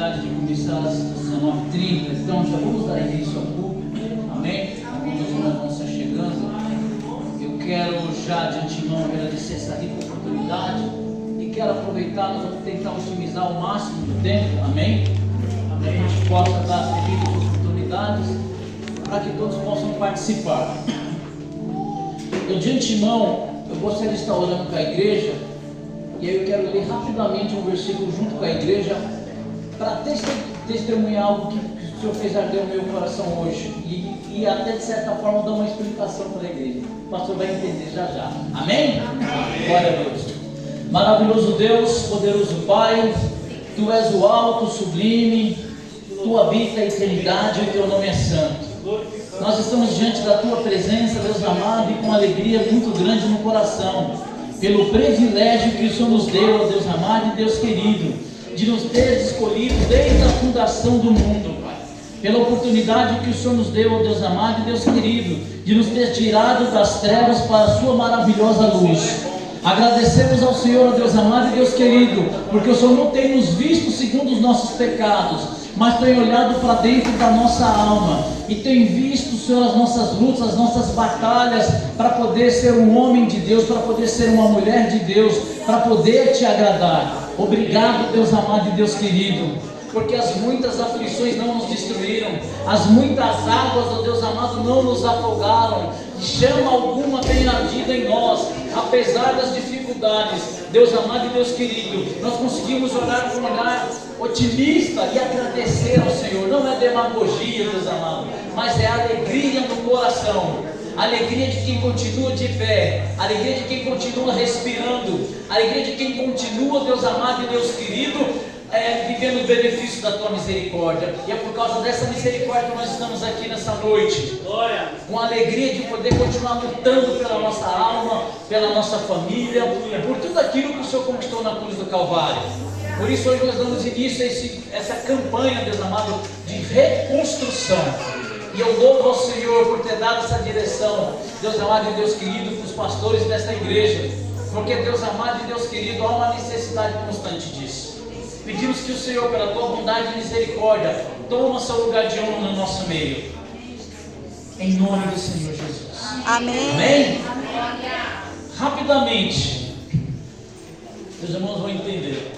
oportunidade de começar às 19h30, então já vamos dar início ao culto, amém? Alguns irmãos vão estar chegando. Eu quero já de antemão agradecer essa rica oportunidade e quero aproveitar, nós vamos tentar otimizar o máximo do tempo, amém? Para que a gente possa dar as devidas oportunidades para que todos possam participar. Eu de antemão, eu gostaria de estar orando com a igreja. E aí eu quero ler rapidamente um versículo junto com a igreja para testemunhar algo que o Senhor fez arder o meu coração hoje e até de certa forma dar uma explicação para a igreja. O pastor vai entender já. Amém? Amém. Glória a Deus. Maravilhoso Deus, poderoso Pai, Tu és o alto, sublime, Tu habita a eternidade e o Teu nome é santo. Nós estamos diante da Tua presença, Deus amado, e com alegria muito grande no coração, pelo privilégio que o Senhor nos deu, ó Deus amado e Deus querido, de nos ter escolhido desde a fundação do mundo, Pai. Pela oportunidade que o Senhor nos deu, ó Deus amado e Deus querido, de nos ter tirado das trevas para a sua maravilhosa luz. Agradecemos ao Senhor, ó Deus amado e Deus querido, porque o Senhor não tem nos visto segundo os nossos pecados, mas tem olhado para dentro da nossa alma e tem visto, Senhor, as nossas lutas, as nossas batalhas, para poder ser um homem de Deus, para poder ser uma mulher de Deus, para poder Te agradar. Obrigado, Deus amado e Deus querido, porque as muitas aflições não nos destruíram, as muitas águas, ó Deus amado, não nos afogaram, chama alguma tem ardido em nós, apesar das dificuldades. Deus amado e Deus querido, nós conseguimos olhar com um olhar otimista e agradecer ao Senhor. Não é demagogia, Deus amado, mas é alegria no coração, alegria de quem continua de pé, alegria de quem continua respirando, alegria de quem continua, Deus amado e Deus querido, vivendo o benefício da Tua misericórdia. E é por causa dessa misericórdia que nós estamos aqui nessa noite, com a alegria de poder continuar lutando pela nossa alma, pela nossa família, por tudo aquilo que o Senhor conquistou na cruz do Calvário. Por isso hoje nós damos início a essa campanha, Deus amado, de reconstrução. E eu louvo ao Senhor por ter dado essa direção, Deus amado e Deus querido, para os pastores desta igreja, porque, Deus amado e Deus querido, há uma necessidade constante disso. Pedimos que o Senhor, pela Tua bondade e misericórdia, toma seu lugar de honra no nosso meio, em nome do Senhor Jesus. Amém. Amém? Rapidamente, os irmãos vão entender.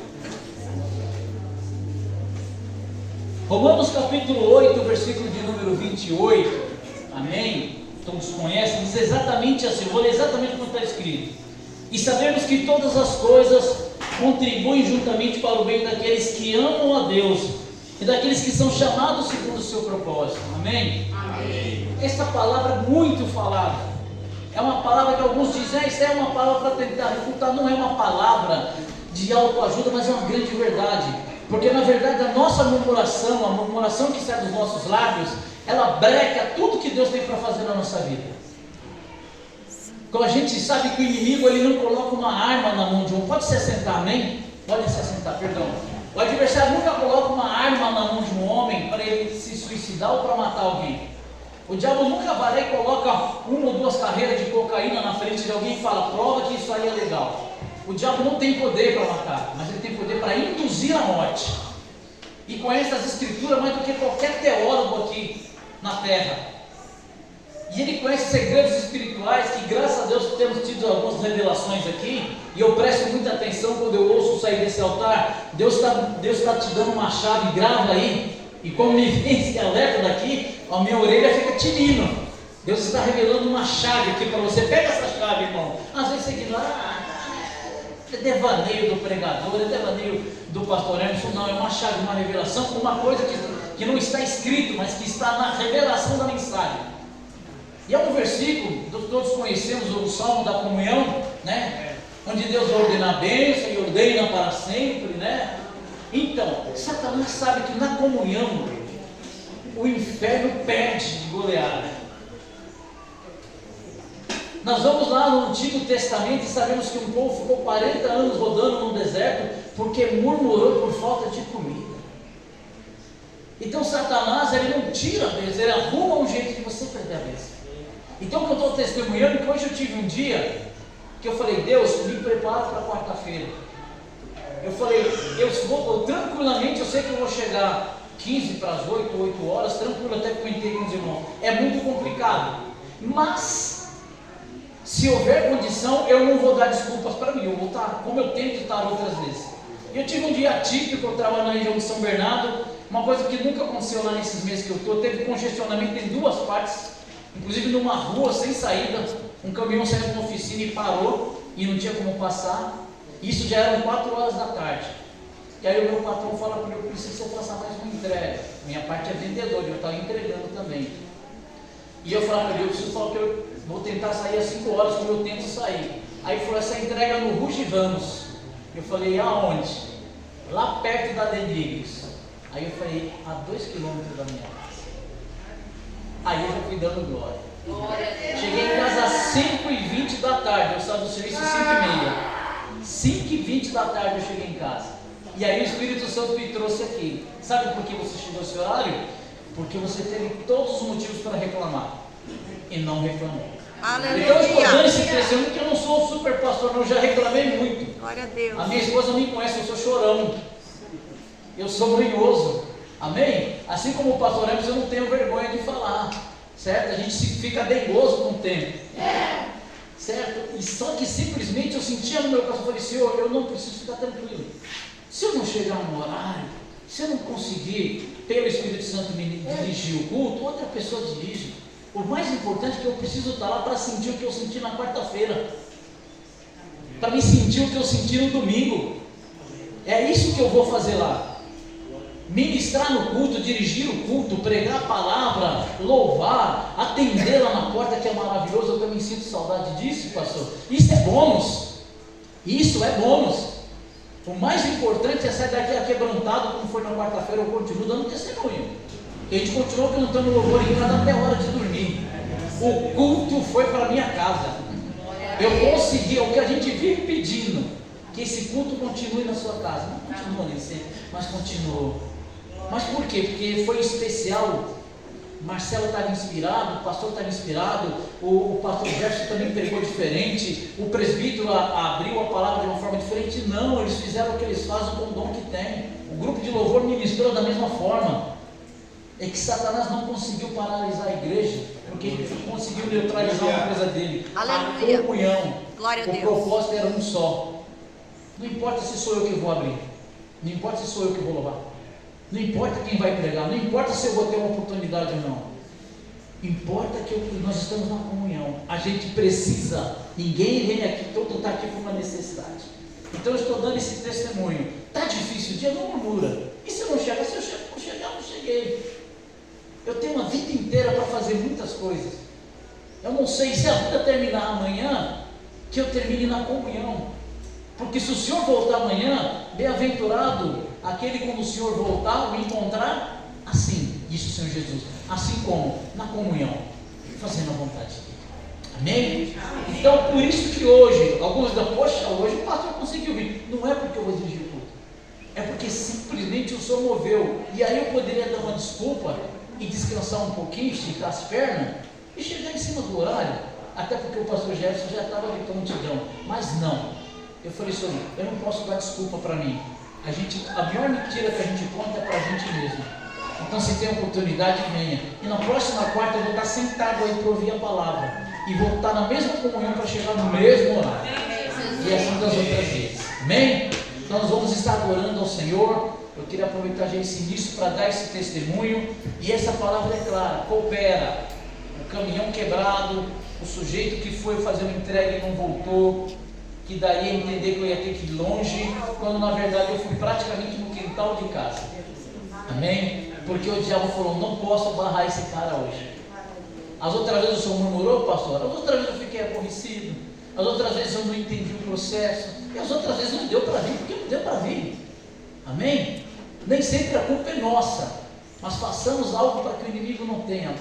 Romanos capítulo 8, versículo de número 28, amém? Todos conhecem, diz exatamente assim, eu vou ler exatamente como está escrito. E sabemos que todas as coisas contribuem juntamente para o bem daqueles que amam a Deus e daqueles que são chamados segundo o seu propósito, amém? Amém. Essa palavra é muito falada, é uma palavra que alguns dizem, isso é uma palavra para tentar refutar, não é uma palavra de autoajuda, mas é uma grande verdade. Porque na verdade a nossa murmuração, a murmuração que sai dos nossos lábios, ela breca tudo que Deus tem para fazer na nossa vida. Quando a gente sabe que o inimigo ele não coloca uma arma na mão de um, pode se assentar, amém? Pode se assentar, perdão. O adversário nunca coloca uma arma na mão de um homem para ele se suicidar ou para matar alguém. O diabo nunca vai lá e coloca uma ou duas carreiras de cocaína na frente de alguém e fala, prova que isso aí é legal. O diabo não tem poder para matar, mas ele tem poder para induzir a morte. E conhece as escrituras mais do que qualquer teólogo aqui na terra. E ele conhece segredos espirituais que, graças a Deus, temos tido algumas revelações aqui. E eu presto muita atenção quando eu ouço sair desse altar. Deus está te dando uma chave, grava aí. E como me vem esse alerta daqui, a minha orelha fica tinindo. Deus está revelando uma chave aqui para você. Pega essa chave, irmão. Às vezes você ignora. É devaneio do pregador, é devaneio do pastor Emerson. Não, é uma chave, uma revelação, uma coisa que não está escrito, mas que está na revelação da mensagem. E é um versículo, todos conhecemos o Salmo da Comunhão, né? Onde Deus ordena a bênção e ordena para sempre, né? Então, Satanás sabe que na comunhão o inferno perde de goleada. Nós vamos lá no Antigo Testamento e sabemos que um povo ficou 40 anos rodando no deserto porque murmurou por falta de comida. Então Satanás ele não tira a bênção, ele arruma um jeito de você perder a bênção. Então o que eu estou testemunhando, que hoje eu tive um dia que eu falei, Deus, me prepara para quarta-feira. Eu falei, tranquilamente, eu sei que eu vou chegar 15 para as 8, 8 horas, tranquilo, até comentei com os irmãos. É muito complicado, mas se houver condição, eu não vou dar desculpas para mim, eu vou estar como eu tento estar outras vezes. Eu tive um dia atípico, eu estava na região de São Bernardo, uma coisa que nunca aconteceu lá nesses meses que eu estou, teve congestionamento em duas partes, inclusive numa rua sem saída, um caminhão saiu de uma oficina e parou, e não tinha como passar. Isso já eram 4 horas da tarde. E aí o meu patrão fala para mim, eu preciso que você faça mais uma entrega. Minha parte é vendedor, eu estava entregando também. E eu falava para ele, eu preciso falar que eu vou tentar sair às 5 horas, como eu tento sair. Aí foi essa entrega no Ruge Ramos. Eu falei, aonde? Lá perto da Denigres. Aí eu falei, a 2 quilômetros da minha casa. Aí eu já fui dando glória. Cheguei em casa às 5h20 da tarde, eu saí do serviço às 5h30. 5h20 da tarde eu cheguei em casa. E aí o Espírito Santo me trouxe aqui. Sabe por que você chegou esse horário? Porque você teve todos os motivos para reclamar e não reclamou. Aleluia. Então eu estou dando esse testemunho porque eu não sou super pastor, não, eu já reclamei muito. Glória a Deus. A minha esposa me conhece, eu sou chorão. Eu sou manhoso. Amém? Assim como o pastor Hermes, eu não tenho vergonha de falar. Certo? A gente fica dengoso com o tempo. Certo? E só que simplesmente eu sentia no meu coração, eu falei, Senhor, eu não preciso ficar tranquilo. Se eu não chegar no horário, se eu não conseguir, pelo Espírito Santo, me dirigir o culto, outra pessoa dirige. O mais importante é que eu preciso estar lá para sentir o que eu senti na quarta-feira. Para me sentir o que eu senti no domingo. É isso que eu vou fazer lá. Ministrar no culto, dirigir o culto, pregar a palavra, louvar, atender lá na porta, que é maravilhoso. Eu também sinto saudade disso, pastor. Isso é bônus. Isso é bônus. O mais importante é sair daqui quebrantado, como foi na quarta-feira. Eu continuo dando testemunho. A gente continuou cantando louvor em casa até a hora de dormir. O culto foi para minha casa. Eu consegui, é o que a gente vive pedindo, que esse culto continue na sua casa. Não continua nem sempre, mas continuou. Mas por quê? Porque foi especial. Marcelo estava inspirado, o pastor estava inspirado, o pastor Jefferson também pregou diferente, o presbítero abriu a palavra de uma forma diferente. Não, eles fizeram o que eles fazem com o dom que tem. O grupo de louvor ministrou da mesma forma. É que Satanás não conseguiu paralisar a igreja, porque ele conseguiu neutralizar uma coisa dele. Aleluia. A comunhão. Glória a Deus. O propósito era um só. Não importa se sou eu que vou abrir, não importa se sou eu que vou louvar, não importa quem vai pregar, não importa se eu vou ter uma oportunidade ou não. Importa que nós estamos na comunhão. A gente precisa. Ninguém vem aqui, todo está aqui por uma necessidade. Então eu estou dando esse testemunho. Está difícil o dia? Não murmura. E se eu não chegar? Se eu chegar, eu não cheguei. Eu tenho uma vida inteira para fazer muitas coisas. Eu não sei se a vida terminar amanhã, que eu termine na comunhão. Porque se o Senhor voltar amanhã, bem-aventurado aquele quando o Senhor voltar, me encontrar assim, disse o Senhor Jesus, assim como na comunhão, fazendo a vontade dele. Amém? Então por isso que hoje, alguns dizem, poxa, hoje o pastor conseguiu vir. Não é porque eu vou dirigir tudo, é porque simplesmente o Senhor moveu. E aí eu poderia dar uma desculpa e descansar um pouquinho, esticar as pernas e chegar em cima do horário, até porque o pastor Jefferson já estava de prontidão. Mas não, eu falei, Senhor, eu não posso dar desculpa para mim. A maior mentira que a gente conta é para a gente mesmo. Então se tem oportunidade, venha. E na próxima quarta eu vou estar sentado aí para ouvir a palavra, e vou estar na mesma comunhão para chegar no mesmo horário. E assim das outras vezes. Amém? Então nós vamos estar adorando ao Senhor. Eu queria aproveitar já esse início para dar esse testemunho. E essa palavra é clara, coopera. O caminhão quebrado, o sujeito que foi fazer uma entrega e não voltou, que daria a entender que eu ia ter que ir longe, quando na verdade eu fui praticamente no quintal de casa. Amém? Porque o diabo falou, não posso barrar esse cara hoje. As outras vezes o Senhor murmurou, pastor, as outras vezes eu fiquei aborrecido, as outras vezes eu não entendi o processo, e as outras vezes não deu para vir, porque não deu para vir. Amém? Nem sempre a culpa é nossa, mas façamos algo para que o inimigo não tenha.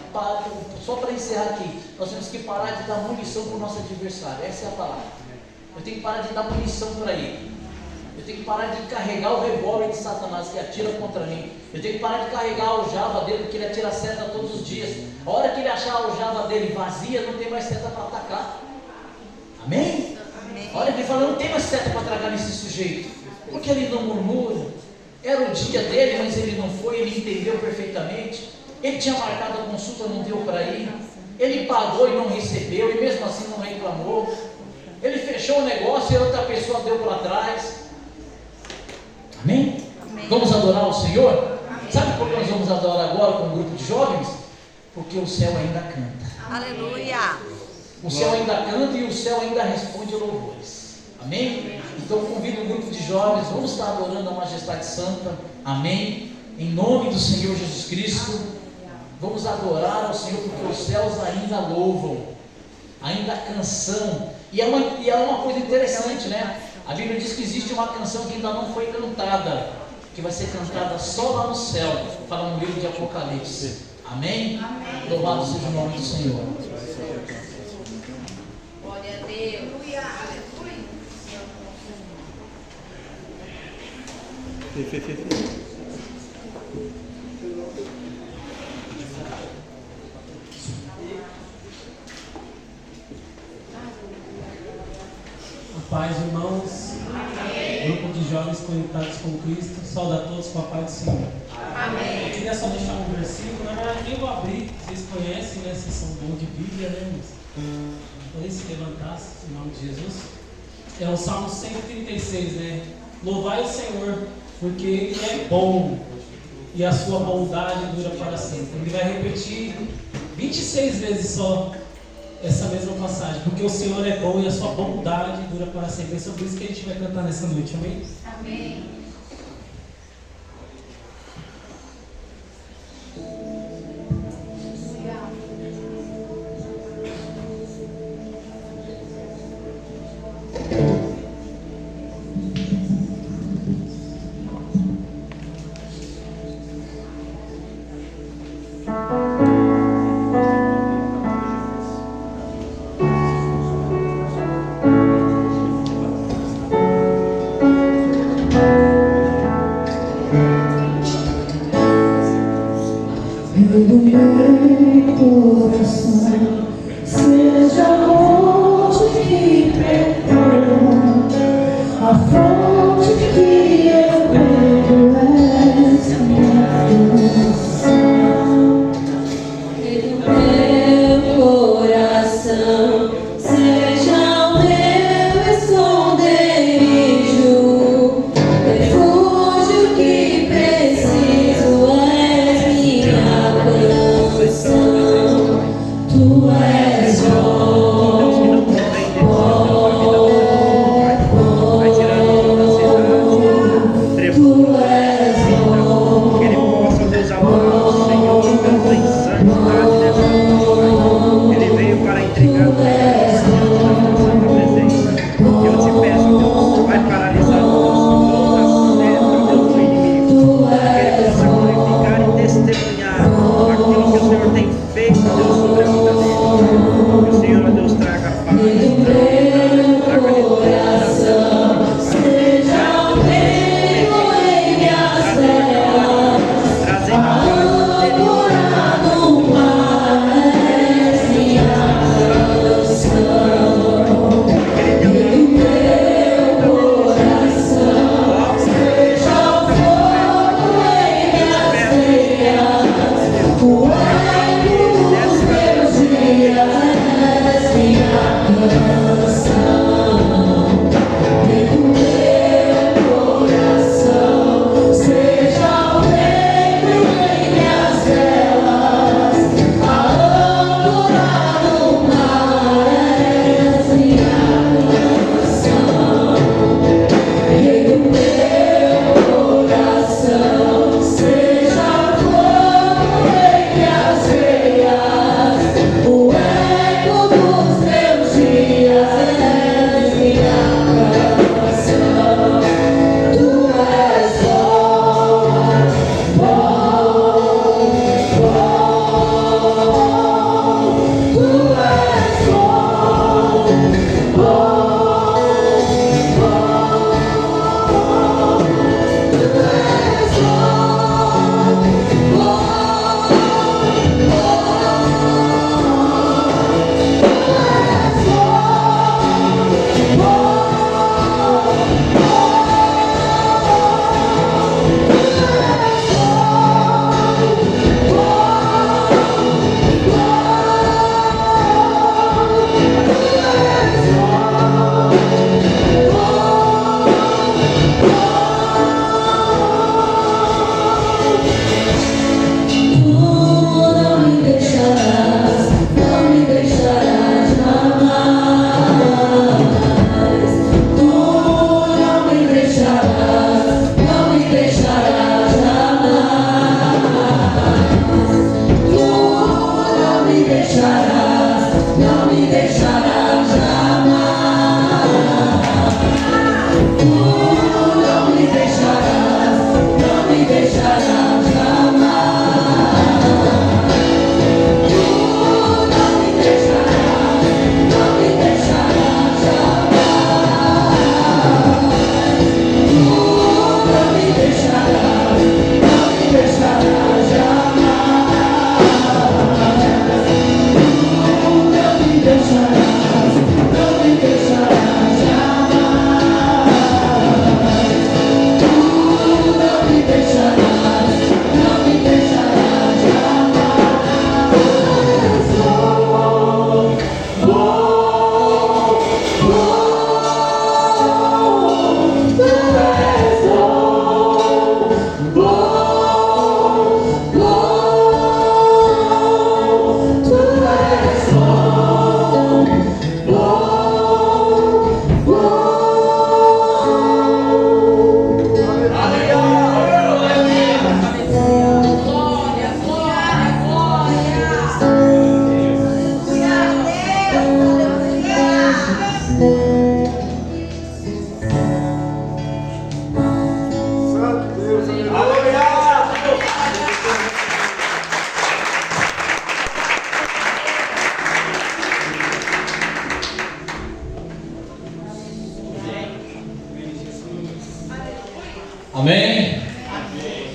Só para encerrar aqui, nós temos que parar de dar munição para o nosso adversário. Essa é a palavra. Eu tenho que parar de dar munição para ele. Eu tenho que parar de carregar o revólver de Satanás que atira contra mim. Eu tenho que parar de carregar a aljava dele, porque ele atira seta todos os dias. A hora que ele achar a aljava dele vazia, não tem mais seta para atacar. Amém? Amém. A hora que ele fala, não tem mais seta para tragar nesse sujeito. Porque ele não murmura. Era o dia dele, mas ele não foi, ele entendeu perfeitamente. Ele tinha marcado a consulta, não deu para ir. Ele pagou e não recebeu, e mesmo assim não reclamou. Ele fechou o negócio e outra pessoa deu para trás. Amém? Amém? Vamos adorar o Senhor? Amém. Sabe por que nós vamos adorar agora com um grupo de jovens? Porque o céu ainda canta. Aleluia! O céu ainda canta e o céu ainda responde louvores. Amém? Então convido um grupo de jovens, vamos estar adorando a Majestade Santa. Amém? Em nome do Senhor Jesus Cristo, vamos adorar ao Senhor, porque os céus ainda louvam, ainda canção. E é uma coisa interessante, né? A Bíblia diz que existe uma canção que ainda não foi cantada, que vai ser cantada só lá no céu, fala no livro de Apocalipse. Amém? Amém. Louvado seja o nome do Senhor. Glória a Deus. A paz, irmãos. Amém. Grupo de jovens conectados com Cristo. Saúde a todos com a paz do Senhor. Amém. Eu queria só deixar um versículo. Na verdade, nem vou abrir. Vocês conhecem, né? Vocês são bons de Bíblia, né? Podem se levantar em nome de Jesus. É o Salmo 136, né? Louvai o Senhor, porque Ele é bom e a sua bondade dura para sempre. Ele vai repetir 26 vezes só essa mesma passagem, porque o Senhor é bom e a sua bondade dura para sempre. É sobre isso que a gente vai cantar nessa noite, amém? Amém. Tu és bom, bom.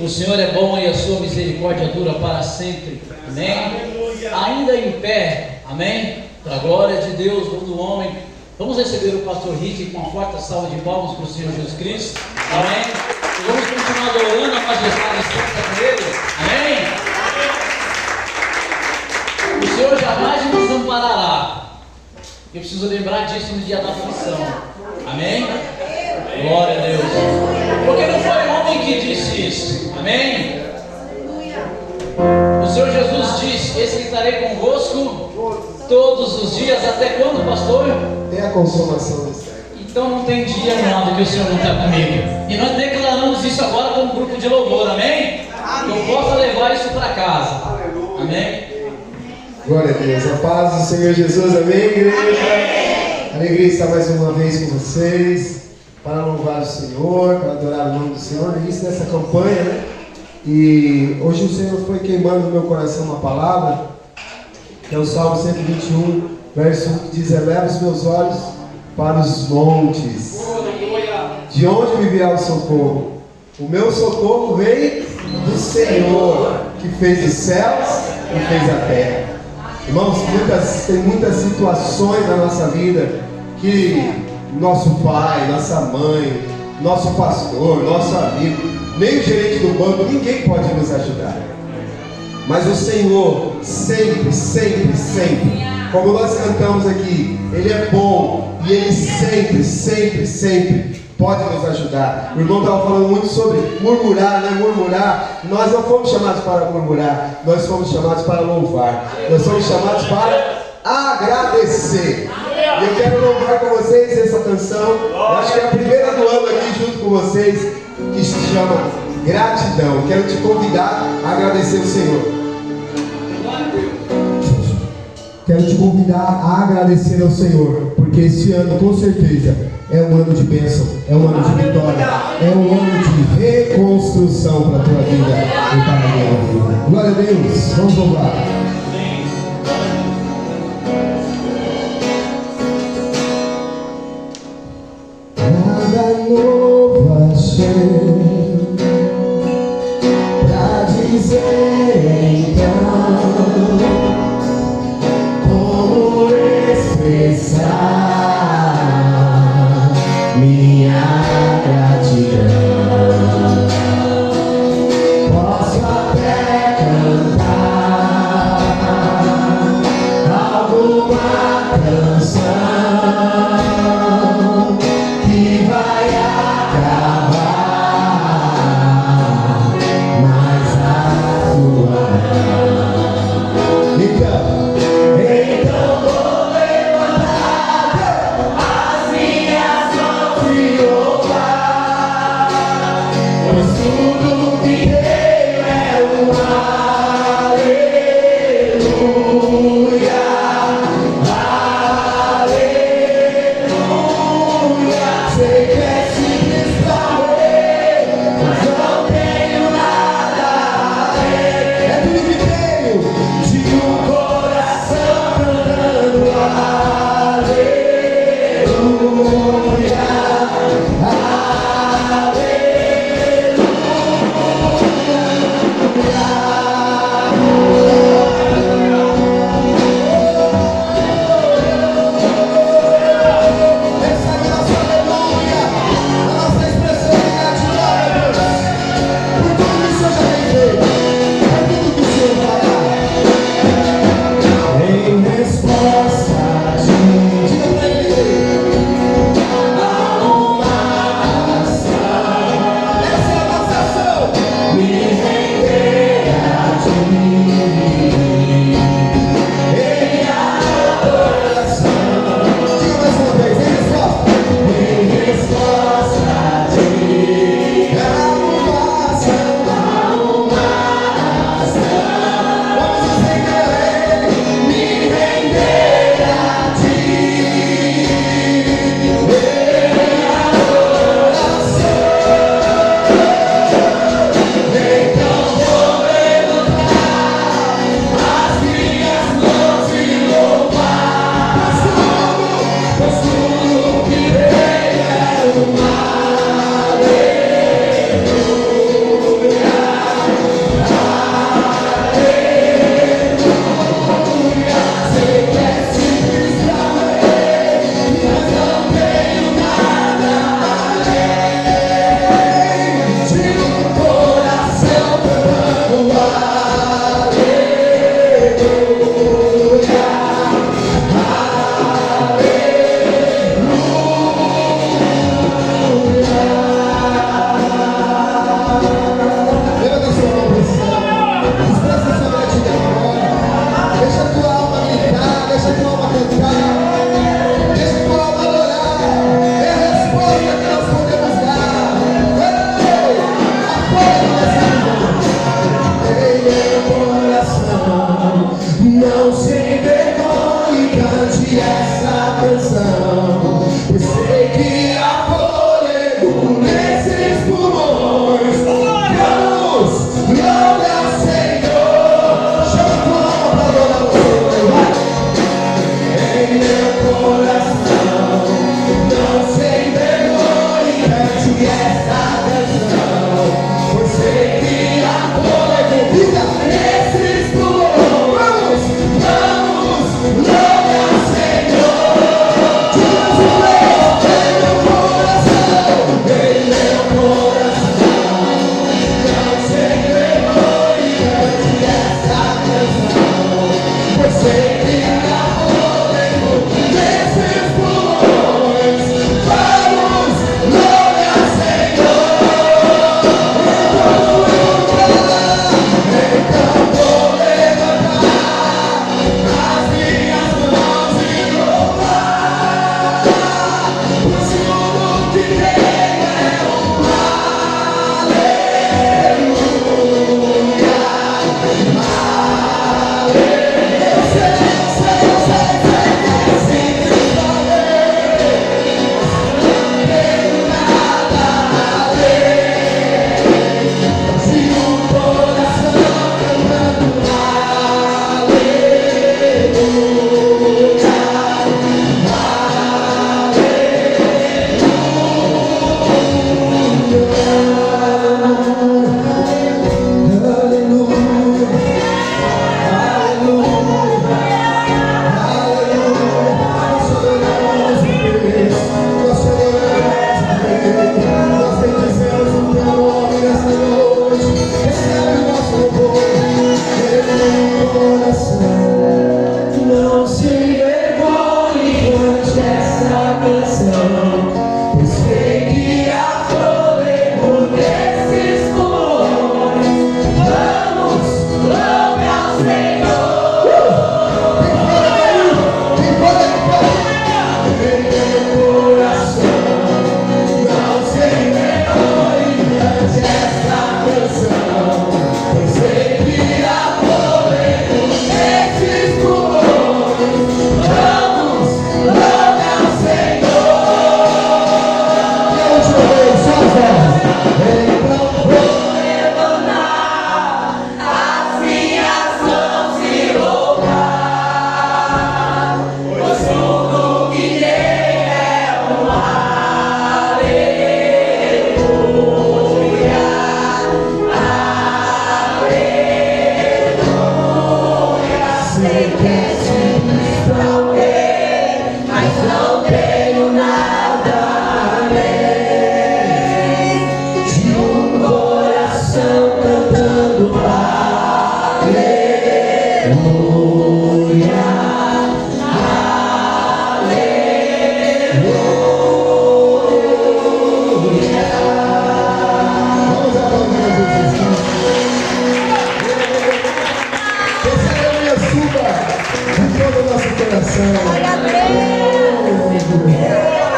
O Senhor é bom e a sua misericórdia dura para sempre. Amém? Ainda em pé, amém? Para a glória de Deus, do homem. Vamos receber o pastor Rick com uma forte salva de palmas para o Senhor Jesus Cristo. Amém? E vamos continuar adorando a majestade santa com Ele. Amém? O Senhor jamais nos desamparará. Eu preciso lembrar disso no dia da aflição. Amém? Glória a Deus. Porque não foi o homem que disse isso. Amém? O Senhor Jesus disse: eis que estarei convosco todos os dias. Até quando, pastor? Tem a consumação do século. Então não tem dia nada que o Senhor não está comigo. E nós declaramos isso agora como grupo de louvor. Amém? Que eu possa levar isso para casa. Amém? Glória a Deus. A paz do Senhor Jesus. Amém, igreja? Alegria estar mais uma vez com vocês, para louvar o Senhor, para adorar o nome do Senhor, no início dessa campanha, né? E hoje o Senhor foi queimando no meu coração uma palavra, que é o Salmo 121, verso 1, que diz: eleva os meus olhos para os montes, de onde me virá o socorro? O meu socorro vem do Senhor, que fez os céus e fez a terra. Irmãos, tem muitas situações na nossa vida que nosso pai, nossa mãe, nosso pastor, nosso amigo, nem o gerente do banco, ninguém pode nos ajudar. Mas o Senhor sempre, sempre, sempre, como nós cantamos aqui, Ele é bom e Ele sempre, sempre, sempre pode nos ajudar. O irmão estava falando muito sobre murmurar, né? Murmurar. Nós não fomos chamados para murmurar, nós fomos chamados para louvar. Nós fomos chamados para agradecer. E eu quero louvar com vocês essa canção. Eu acho que é a primeira do ano aqui junto com vocês, que se chama Gratidão. Quero te convidar a agradecer o Senhor. Quero te convidar a agradecer ao Senhor, porque esse ano com certeza é um ano de bênção, é um ano de vitória, é um ano de reconstrução para a tua vida e para a minha vida. Glória a Deus, vamos louvar. Nada novo achei pra dizer então, como expressar minha gratidão. Posso até cantar alguma canção que vai acabar, mas a tua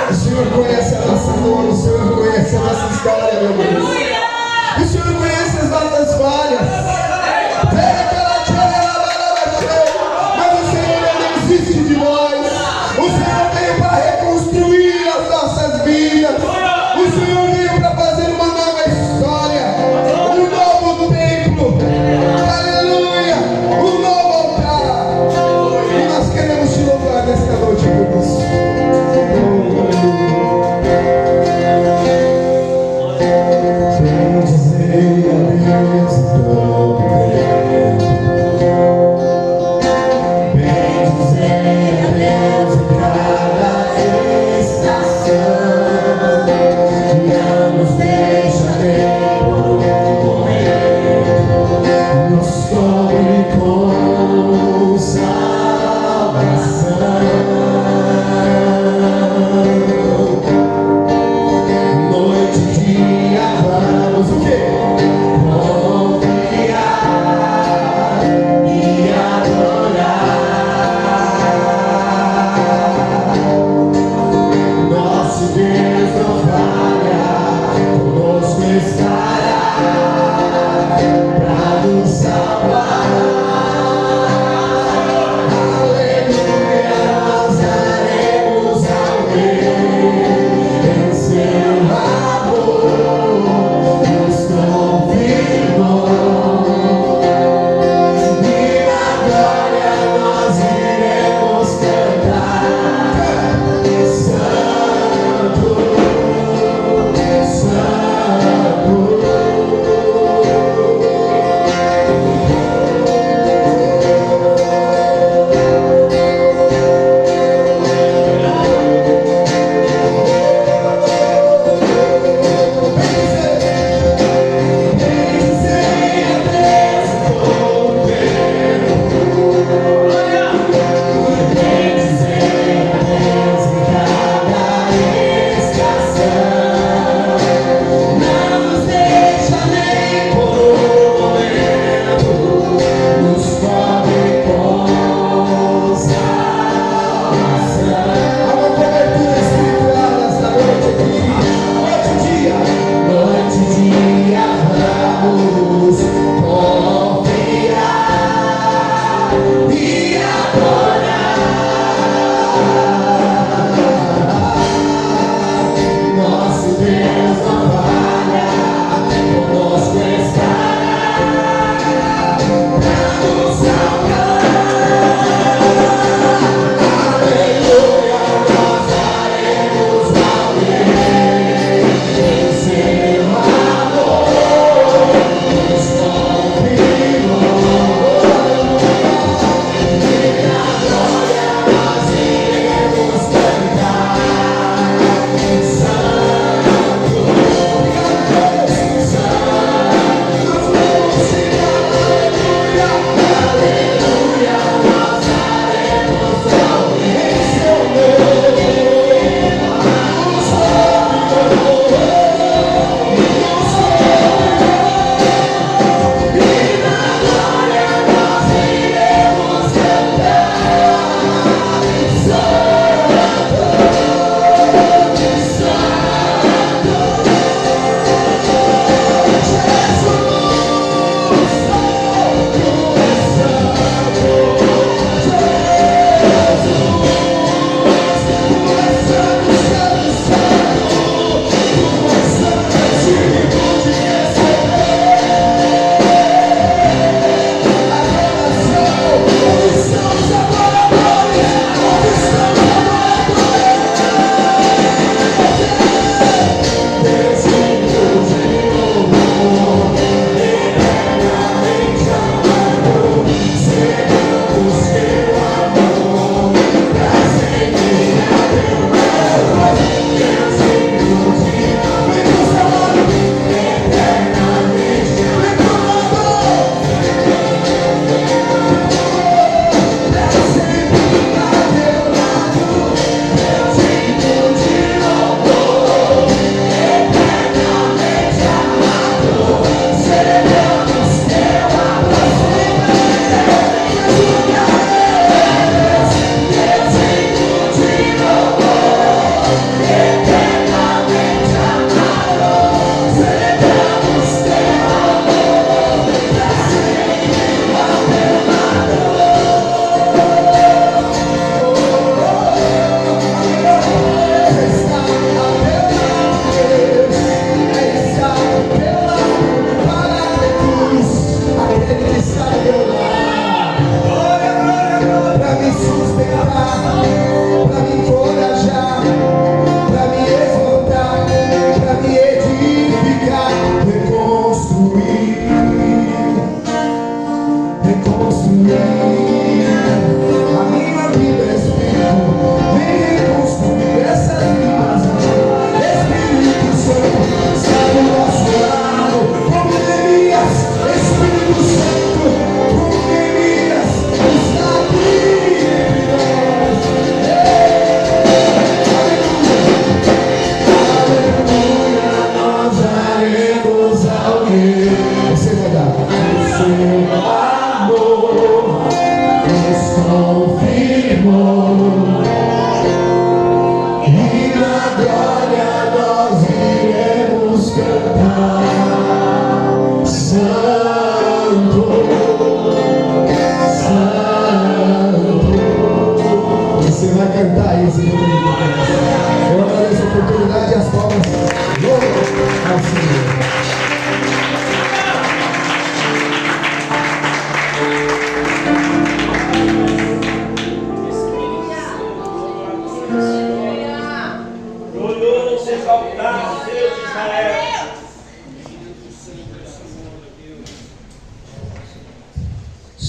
O Senhor conhece a nossa dor, o Senhor conhece a nossa história, meu Deus. O Senhor conhece as nossas falhas.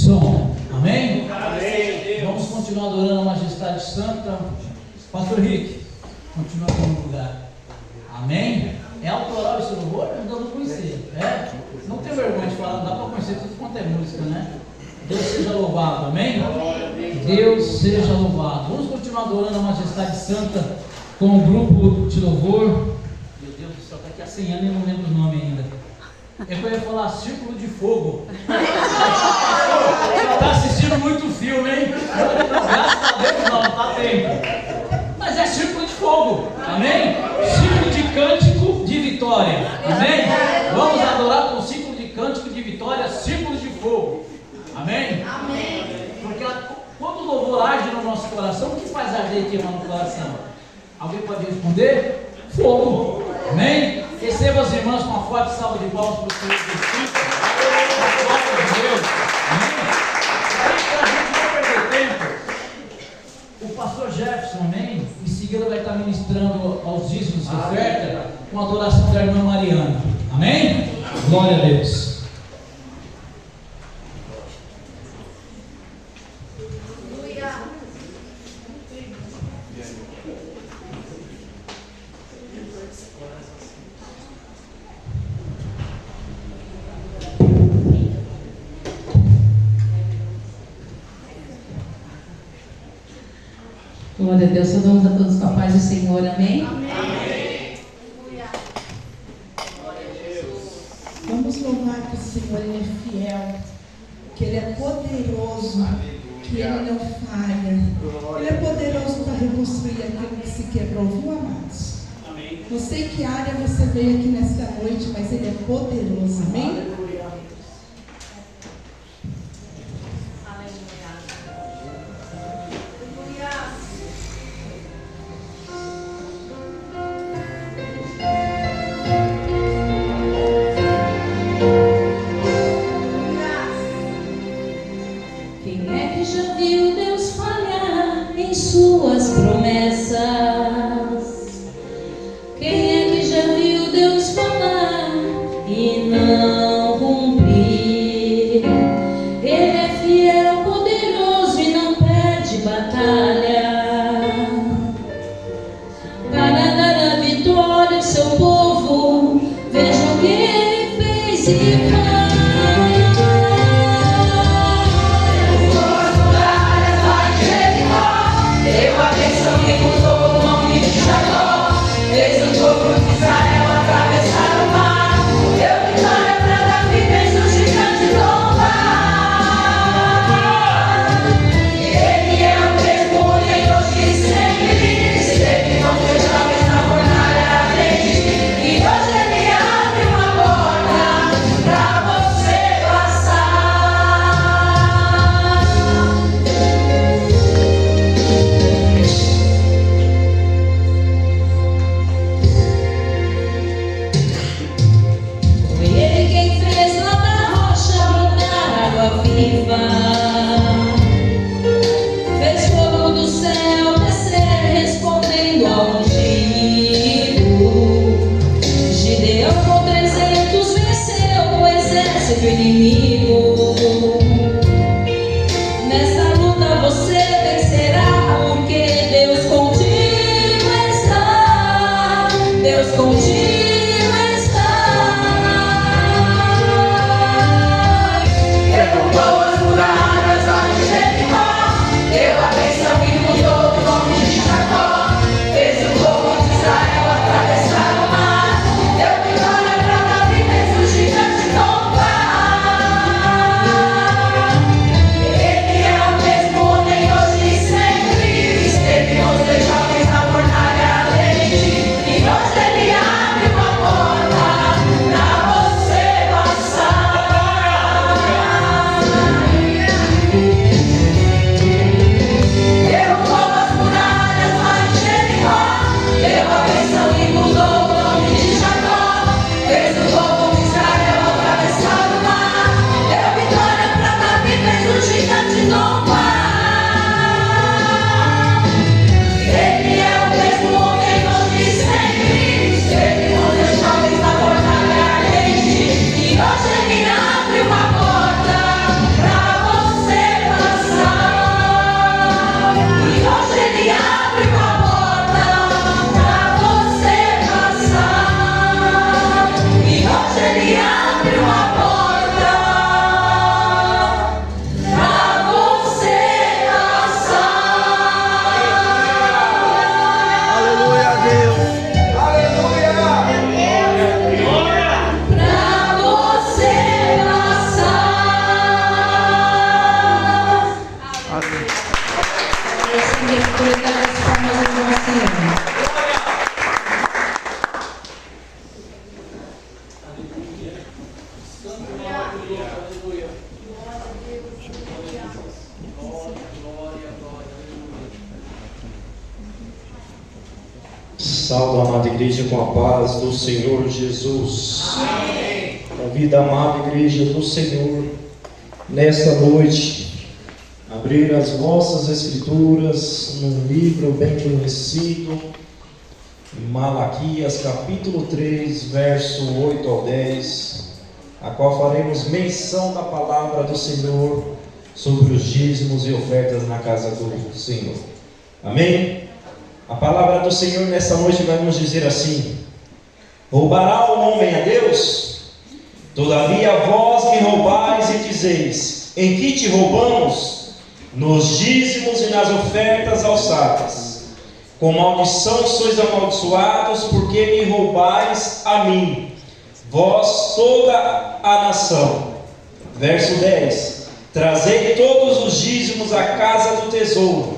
som. Amém? Vamos continuar adorando a Majestade Santa. Pastor Rick, continua no lugar. Amém? É autoral esse louvor? Eu não conhecia. É? Não tem vergonha de falar, não dá para conhecer tudo quanto é música, né? Deus seja louvado, amém? Deus seja louvado. Vamos continuar adorando a Majestade Santa com o grupo de louvor. Meu Deus do céu, está aqui há 100 anos e não lembro o nome ainda. É que eu ia falar Círculo de Fogo. Você está assistindo muito filme, hein? Graças a Deus não, está tempo. Mas é Círculo de Fogo, amém? Círculo de Cântico de Vitória, amém? Vamos adorar com o Círculo de Cântico de Vitória, Círculo de Fogo, amém? Amém. Porque quando o louvor arde no nosso coração, o que faz arder e queimar no coração? Alguém pode responder? Fogo, amém? Receba as irmãs com uma forte salva de palmas para o Senhor Jesus. Glória a Deus, amém? Para a gente não perder tempo, o pastor Jefferson, amém? Em seguida vai estar ministrando aos dízimos de oferta com a adoração da irmã Mariana, amém? Glória a Deus. Glória a Deus, saudamos a todos com a paz do Senhor, amém? Amém. Vamos louvar que o Senhor Ele é fiel, que Ele é poderoso, que Ele não falha. Ele é poderoso para reconstruir aquilo que se quebrou, viu, amados? Não sei que área você veio aqui nesta noite, mas Ele é poderoso, amém? Suas promessas. Quem é que já viu Deus falar e não cumprir? Ele é fiel, poderoso e não perde batalha. Para dar a vitória ao seu povo, veja o que Ele fez e faz. Fez fogo do céu descer, respondendo ao ungido. Gideão com 300 venceu o exército inimigo. Nessa luta você vencerá, porque Deus contigo está. Deus contigo está. Derrubou as muralhas. Saúdo a amada igreja com a paz do Senhor Jesus. Amém. Convido a amada igreja do Senhor nesta noite a abrir as vossas escrituras num livro bem conhecido, Malaquias capítulo 3, verso 8 ao 10, a qual faremos menção da palavra do Senhor sobre os dízimos e ofertas na casa do Senhor. Amém? A palavra do Senhor nesta noite vai nos dizer assim: roubará o homem a Deus? Todavia vós me roubais e dizeis: em que te roubamos? Nos dízimos e nas ofertas alçadas. Com maldição sois amaldiçoados, porque me roubais a mim, vós toda a nação. Verso 10: trazei todos os dízimos à casa do tesouro,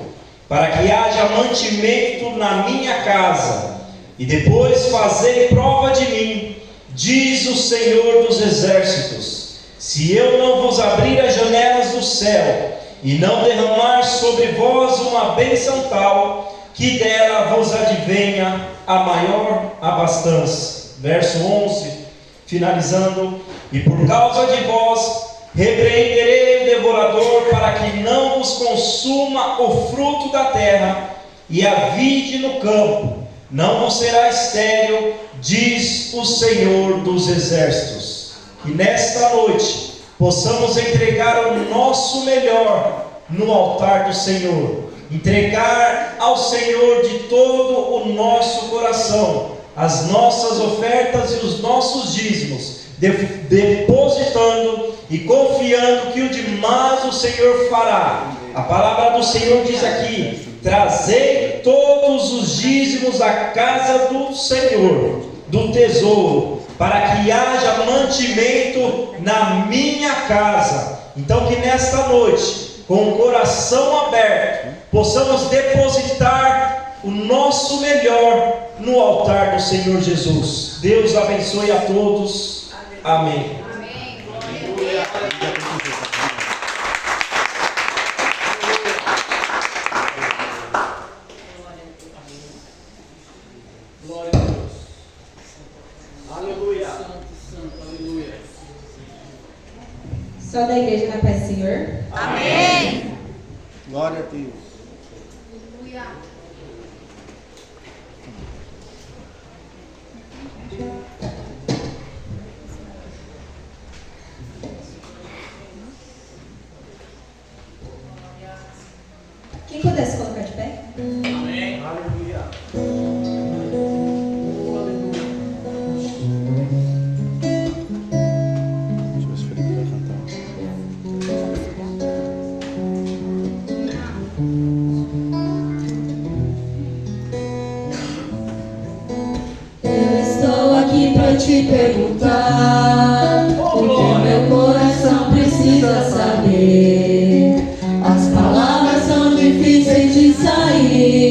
para que haja mantimento na minha casa, e depois fazei prova de mim, diz o Senhor dos Exércitos, se eu não vos abrir as janelas do céu, e não derramar sobre vós uma bênção tal, que dela vos advenha a maior abastança. Verso 11, finalizando: e por causa de vós repreenderei o devorador, para que não vos consuma o fruto da terra, e a vide no campo não vos será estéril, diz o Senhor dos Exércitos. Que nesta noite possamos entregar o nosso melhor no altar do Senhor, entregar ao Senhor de todo o nosso coração as nossas ofertas e os nossos dízimos, depositando e confiando que o demais o Senhor fará. A palavra do Senhor diz aqui: trazei todos os dízimos à casa do Senhor, do tesouro, para que haja mantimento na minha casa. Então que nesta noite, com o coração aberto, possamos depositar o nosso melhor no altar do Senhor Jesus. Deus abençoe a todos. Amém. Glória a Deus. Aleluia. Santo, santo, aleluia. Só da igreja na paz do Senhor. Amém. Glória a Deus. Aleluia. Quem pudesse colocar de pé? Amém. Aleluia. Deus Felipe vai cantar. Eu estou aqui pra te perguntar o que meu coração precisa saber. As palavras são difíceis de sair.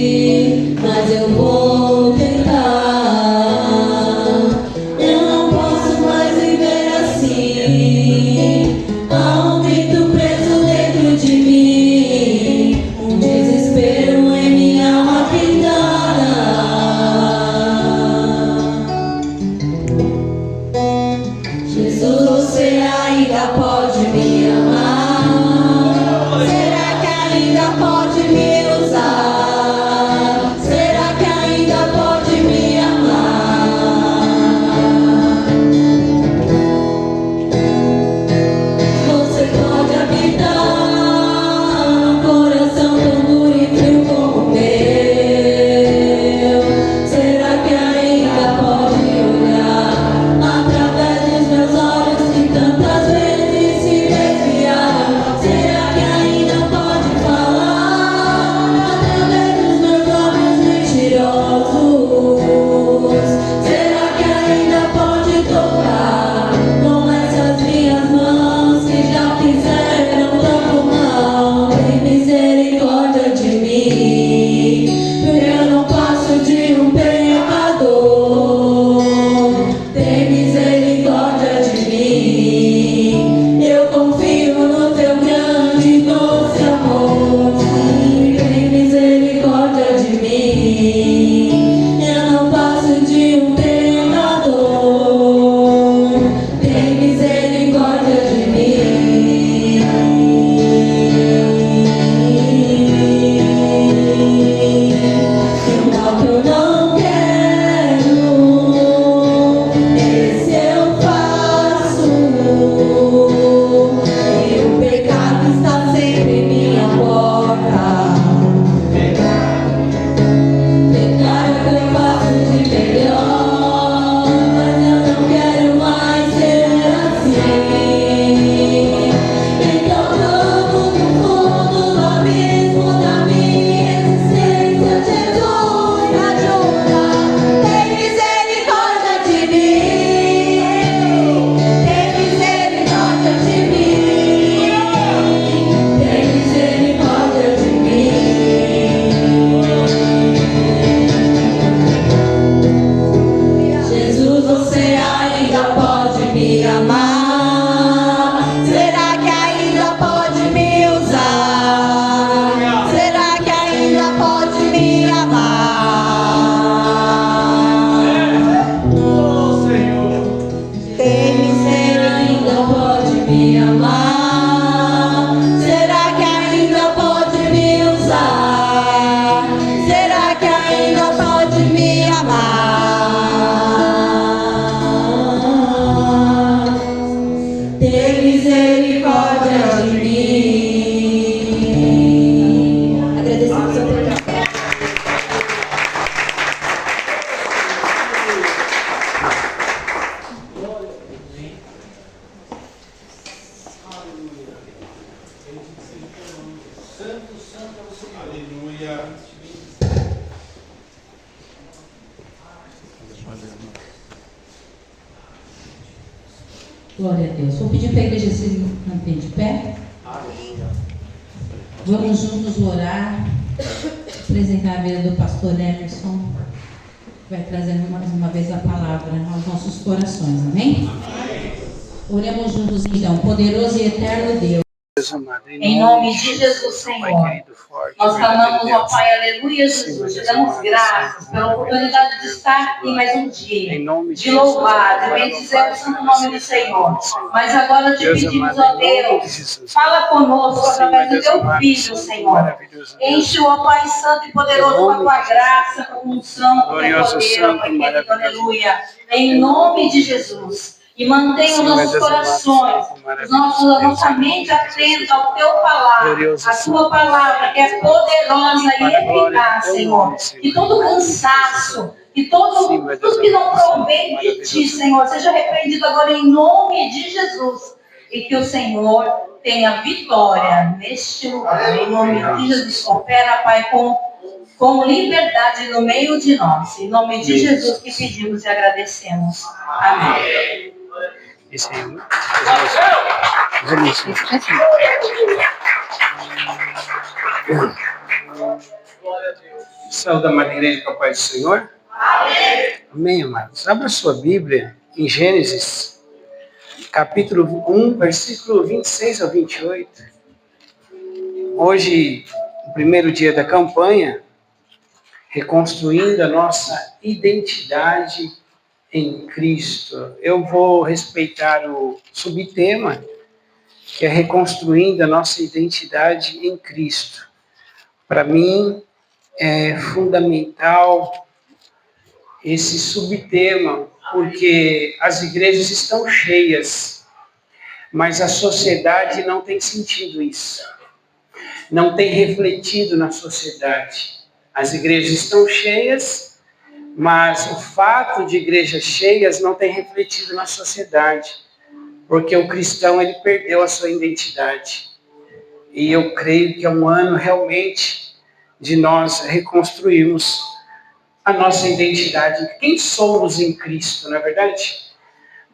Santo, santo é o Senhor. Aleluia. Glória a Deus. Vou pedir para a igreja se manter de pé. Vamos juntos orar. Apresentar a vida do pastor Emerson. Vai trazendo mais uma vez a palavra aos nossos corações. Amém? Oremos juntos então. Poderoso e eterno Deus. Em nome de Jesus, Senhor, nós clamamos, ó Pai, aleluia, Jesus, te damos graças pela oportunidade de estar aqui mais um dia, de louvar, de bendizer o santo nome do Senhor. Mas agora te pedimos, ó Deus, fala conosco através do teu Filho, Senhor. Enche-o, ó Pai Santo e poderoso, com a tua graça, com a unção, com o teu poder, ó Pai querido, aleluia. Em nome de Jesus. E mantenha os nossos corações, a nossa mente atenta ao teu palavra, a tua palavra que é poderosa e eficaz, Senhor. Que todo cansaço, que tudo que não provém de ti, Senhor, seja repreendido agora em nome de Jesus. E que o Senhor tenha vitória neste lugar. Em nome de Jesus, opera, Pai, com liberdade no meio de nós. Em nome de Jesus que pedimos e agradecemos. Amém. Saúde da Madre Igreja com a paz do Senhor. Amém. Amém, amados. Abra sua Bíblia em Gênesis, capítulo 1, versículo 26 ao 28. Hoje, o primeiro dia da campanha, reconstruindo a nossa identidade em Cristo. Eu vou respeitar o subtema, que é reconstruindo a nossa identidade em Cristo. Para mim, é fundamental esse subtema, porque as igrejas estão cheias, mas a sociedade não tem sentido isso. Não tem refletido na sociedade. As igrejas estão cheias, mas o fato de igrejas cheias não tem refletido na sociedade, porque o cristão ele perdeu a sua identidade. E eu creio que é um ano realmente de nós reconstruirmos a nossa identidade. Quem somos em Cristo, não é verdade?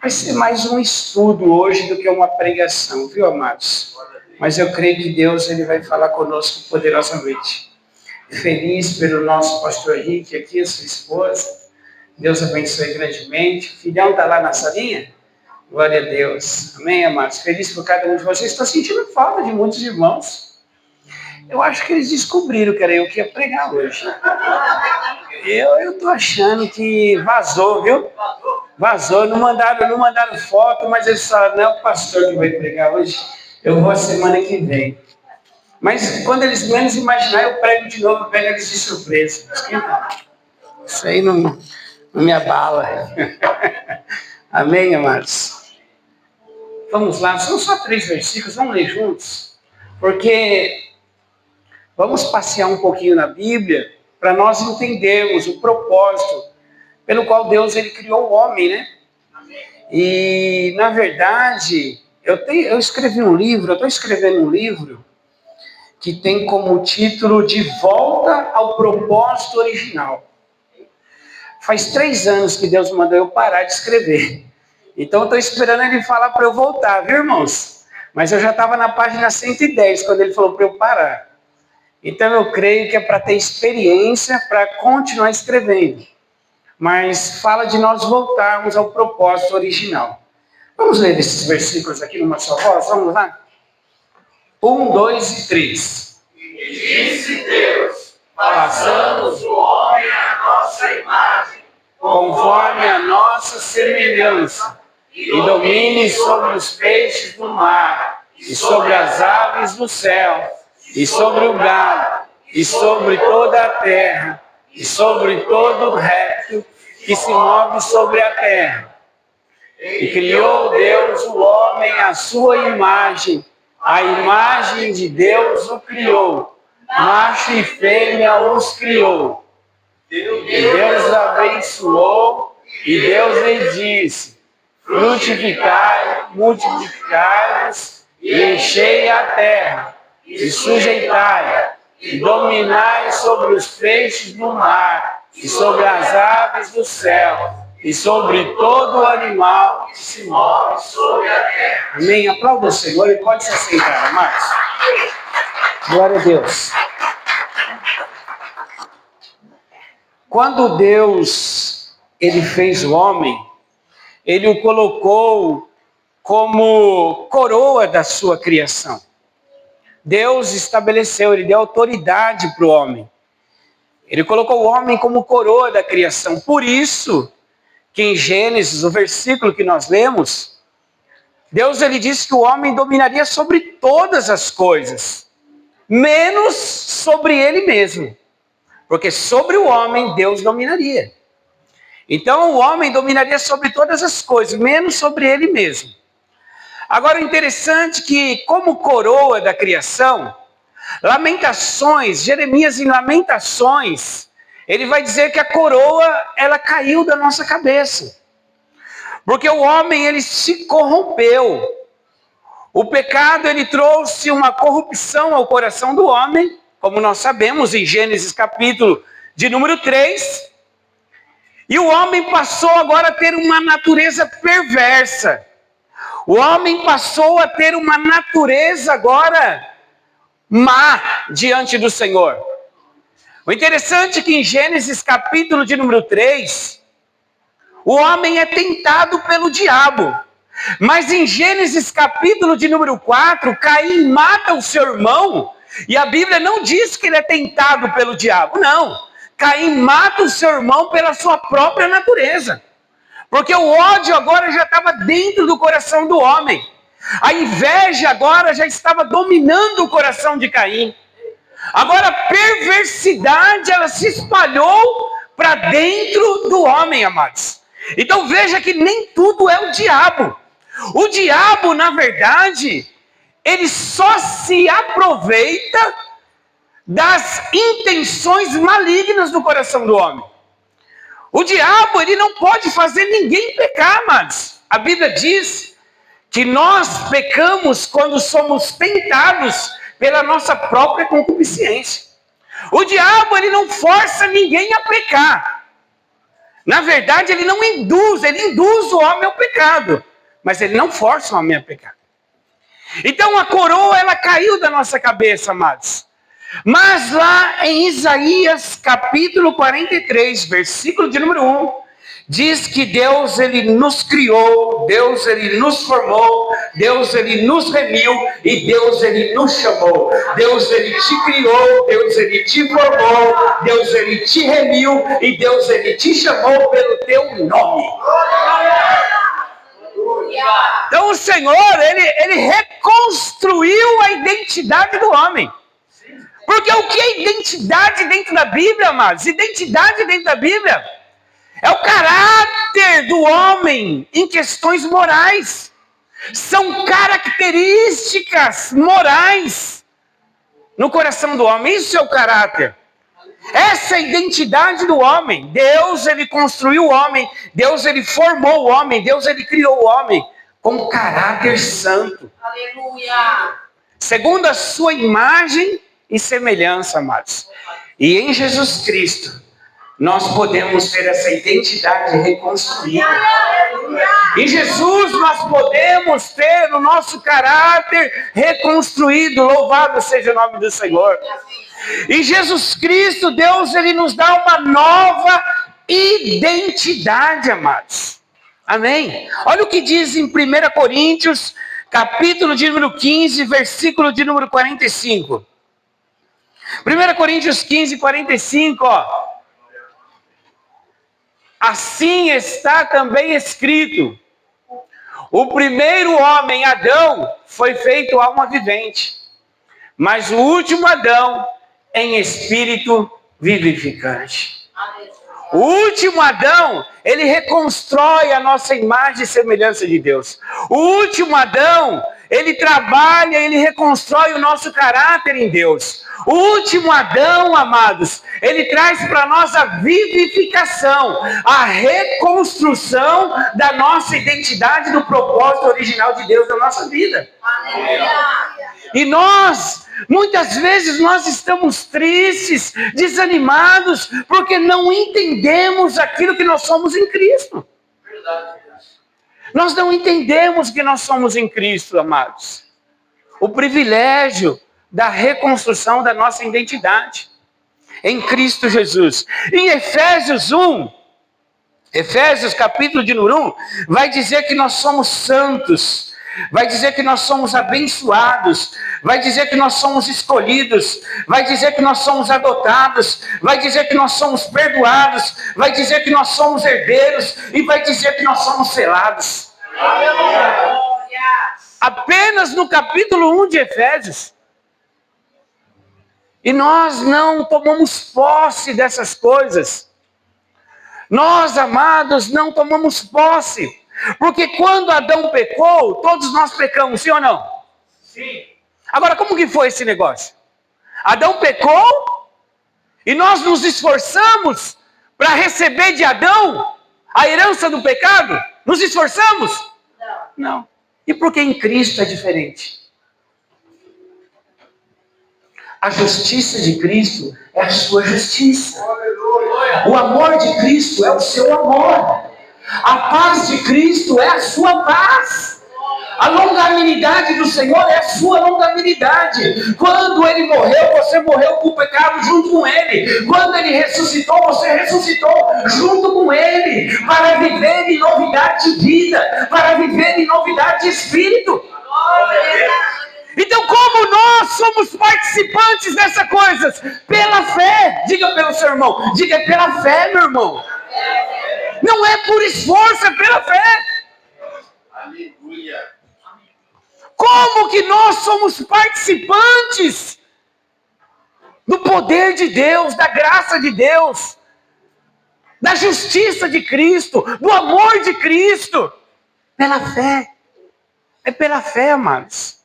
Vai ser mais um estudo hoje do que uma pregação, viu, amados? Mas eu creio que Deus ele vai falar conosco poderosamente. Feliz pelo nosso pastor Henrique aqui, a sua esposa. Deus abençoe grandemente. O filhão está lá na salinha? Glória a Deus. Amém, amados? Feliz por cada um de vocês. Estou sentindo falta de muitos irmãos. Eu acho que eles descobriram que era eu que ia pregar hoje. Eu estou achando que vazou, viu? Vazou. Não mandaram foto, mas eles falaram, não é o pastor que vai pregar hoje. Eu vou a semana que vem. Mas quando eles menos imaginarem, eu prego de novo, pego eles de surpresa. Isso aí não me abala. Amém, amados? Vamos lá, são só 3 versículos, vamos ler juntos. Porque vamos passear um pouquinho na Bíblia para nós entendermos o propósito pelo qual Deus ele criou o homem, né? E, na verdade, eu escrevi um livro, eu estou escrevendo um livro que tem como título De Volta ao Propósito Original. Faz 3 anos que Deus mandou eu parar de escrever. Então eu estou esperando ele falar para eu voltar, viu, irmãos? Mas eu já estava na página 110 quando ele falou para eu parar. Então eu creio que é para ter experiência para continuar escrevendo. Mas fala de nós voltarmos ao propósito original. Vamos ler esses versículos aqui numa só voz? Vamos lá? 1, 2 e 3. E disse Deus, façamos o homem à nossa imagem, conforme a nossa semelhança, e domine sobre os peixes do mar, e sobre as aves do céu, e sobre o gado, e sobre toda a terra, e sobre todo o réptil que se move sobre a terra. E criou Deus o homem à sua imagem, a imagem de Deus o criou, macho e fêmea os criou. E Deus abençoou, e Deus lhe disse, frutificai, multiplicai-vos, e enchei a terra, e sujeitai-a, e dominai sobre os peixes do mar, e sobre as aves do céu, e sobre todo animal que se move sobre a terra. Amém. Aplauda o Senhor e pode se assentar, amados. Glória a Deus. Quando Deus ele fez o homem, ele o colocou como coroa da sua criação. Deus estabeleceu, ele deu autoridade para o homem. Ele colocou o homem como coroa da criação. Por isso que em Gênesis, o versículo que nós lemos, Deus ele disse que o homem dominaria sobre todas as coisas, menos sobre ele mesmo. Porque sobre o homem Deus dominaria. Então o homem dominaria sobre todas as coisas, menos sobre ele mesmo. Agora o interessante é que, como coroa da criação, Lamentações, Jeremias em Lamentações, ele vai dizer que a coroa, ela caiu da nossa cabeça. Porque o homem, ele se corrompeu. O pecado, ele trouxe uma corrupção ao coração do homem, como nós sabemos em Gênesis capítulo de número 3. E o homem passou agora a ter uma natureza perversa. O homem passou a ter uma natureza agora má diante do Senhor. O interessante é que em Gênesis capítulo de número 3, o homem é tentado pelo diabo. Mas em Gênesis capítulo de número 4, Caim mata o seu irmão, e a Bíblia não diz que ele é tentado pelo diabo, não. Caim mata o seu irmão pela sua própria natureza. Porque o ódio agora já estava dentro do coração do homem. A inveja agora já estava dominando o coração de Caim. Agora a perversidade, ela se espalhou para dentro do homem, amados. Então veja que nem tudo é o diabo. O diabo, na verdade, ele só se aproveita das intenções malignas do coração do homem. O diabo, ele não pode fazer ninguém pecar, amados. A Bíblia diz que nós pecamos quando somos tentados pela nossa própria concupiscência. O diabo, ele não força ninguém a pecar. Na verdade, ele não induz, ele induz o homem ao pecado, mas ele não força o homem a pecar. Então a coroa, ela caiu da nossa cabeça, amados. Mas lá em Isaías capítulo 43, versículo de número 1, diz que Deus ele nos criou, Deus ele nos formou, Deus ele nos remiu e Deus ele nos chamou. Deus ele te criou, Deus ele te formou, Deus ele te remiu e Deus ele te chamou pelo teu nome. Então o Senhor, ele reconstruiu a identidade do homem. Porque o que é identidade dentro da Bíblia, amados? Identidade dentro da Bíblia é o caráter do homem em questões morais. São características morais no coração do homem. Isso é o caráter. Essa é a identidade do homem. Deus, ele construiu o homem. Deus, ele formou o homem. Deus, ele criou o homem com caráter santo. Aleluia. Segundo a sua imagem e semelhança, amados. E em Jesus Cristo, nós podemos ter essa identidade reconstruída. Em Jesus nós podemos ter o nosso caráter reconstruído. Louvado seja o nome do Senhor. Em Jesus Cristo, Deus ele nos dá uma nova identidade, amados. Amém? Olha o que diz em 1 Coríntios, capítulo de número 15, versículo de número 45. 1 Coríntios 15, 45, ó. Assim está também escrito: o primeiro homem, Adão, foi feito alma vivente, mas o último Adão em espírito vivificante. O último Adão, ele reconstrói a nossa imagem e semelhança de Deus. O último Adão, ele trabalha, ele reconstrói o nosso caráter em Deus. O último Adão, amados, ele traz para nós a vivificação, a reconstrução da nossa identidade, do propósito original de Deus na nossa vida. E nós muitas vezes nós estamos tristes, desanimados, porque não entendemos aquilo que nós somos em Cristo. Nós não entendemos que nós somos em Cristo, amados. O privilégio da reconstrução da nossa identidade em Cristo Jesus. Em Efésios 1, Efésios capítulo de número 1, vai dizer que nós somos santos, vai dizer que nós somos abençoados, vai dizer que nós somos escolhidos, vai dizer que nós somos adotados, vai dizer que nós somos perdoados, vai dizer que nós somos herdeiros e vai dizer que nós somos selados. Apenas no capítulo 1 de Efésios. E nós não tomamos posse dessas coisas. Nós, amados, não tomamos posse. Porque quando Adão pecou, todos nós pecamos, sim ou não? Sim. Agora, como que foi esse negócio? Adão pecou e nós nos esforçamos para receber de Adão a herança do pecado? Nos esforçamos? Não. E por que em Cristo é diferente? A justiça de Cristo é a sua justiça. O amor de Cristo é o seu amor. A paz de Cristo é a sua paz. A longanimidade do Senhor é a sua longanimidade. Quando Ele morreu, você morreu com o pecado junto com Ele. Quando Ele ressuscitou, você ressuscitou junto com Ele. Para viver em novidade de vida. Para viver em novidade de espírito. Então, como nós somos participantes dessas coisas? Pela fé. Diga pelo seu irmão. Diga pela fé, meu irmão. Não é por esforço, é pela fé. Aleluia. Como que nós somos participantes do poder de Deus, da graça de Deus, da justiça de Cristo, do amor de Cristo? Pela fé. É pela fé, amados.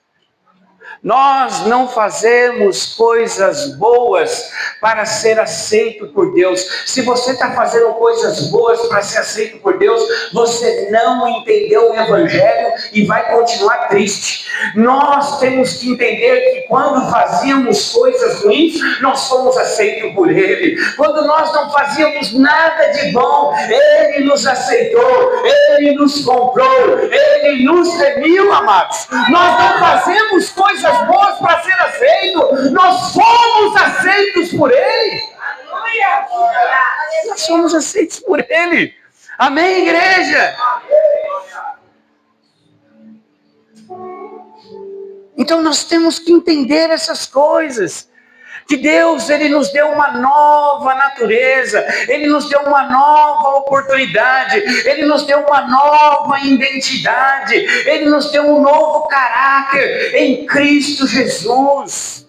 Nós não fazemos coisas boas para ser aceito por Deus. Se você está fazendo coisas boas para ser aceito por Deus, você não entendeu o Evangelho e vai continuar triste. Nós temos que entender que quando fazíamos coisas ruins, nós fomos aceitos por Ele. Quando nós não fazíamos nada de bom, Ele nos aceitou, Ele nos comprou, Ele nos remiu, amados. Nós não fazemos coisas boas para ser aceito, nós fomos aceitos por Ele. Nós somos aceitos por Ele. Amém, igreja? Então nós temos que entender essas coisas. Que Deus, Ele nos deu uma nova natureza, Ele nos deu uma nova oportunidade, Ele nos deu uma nova identidade, Ele nos deu um novo caráter em Cristo Jesus.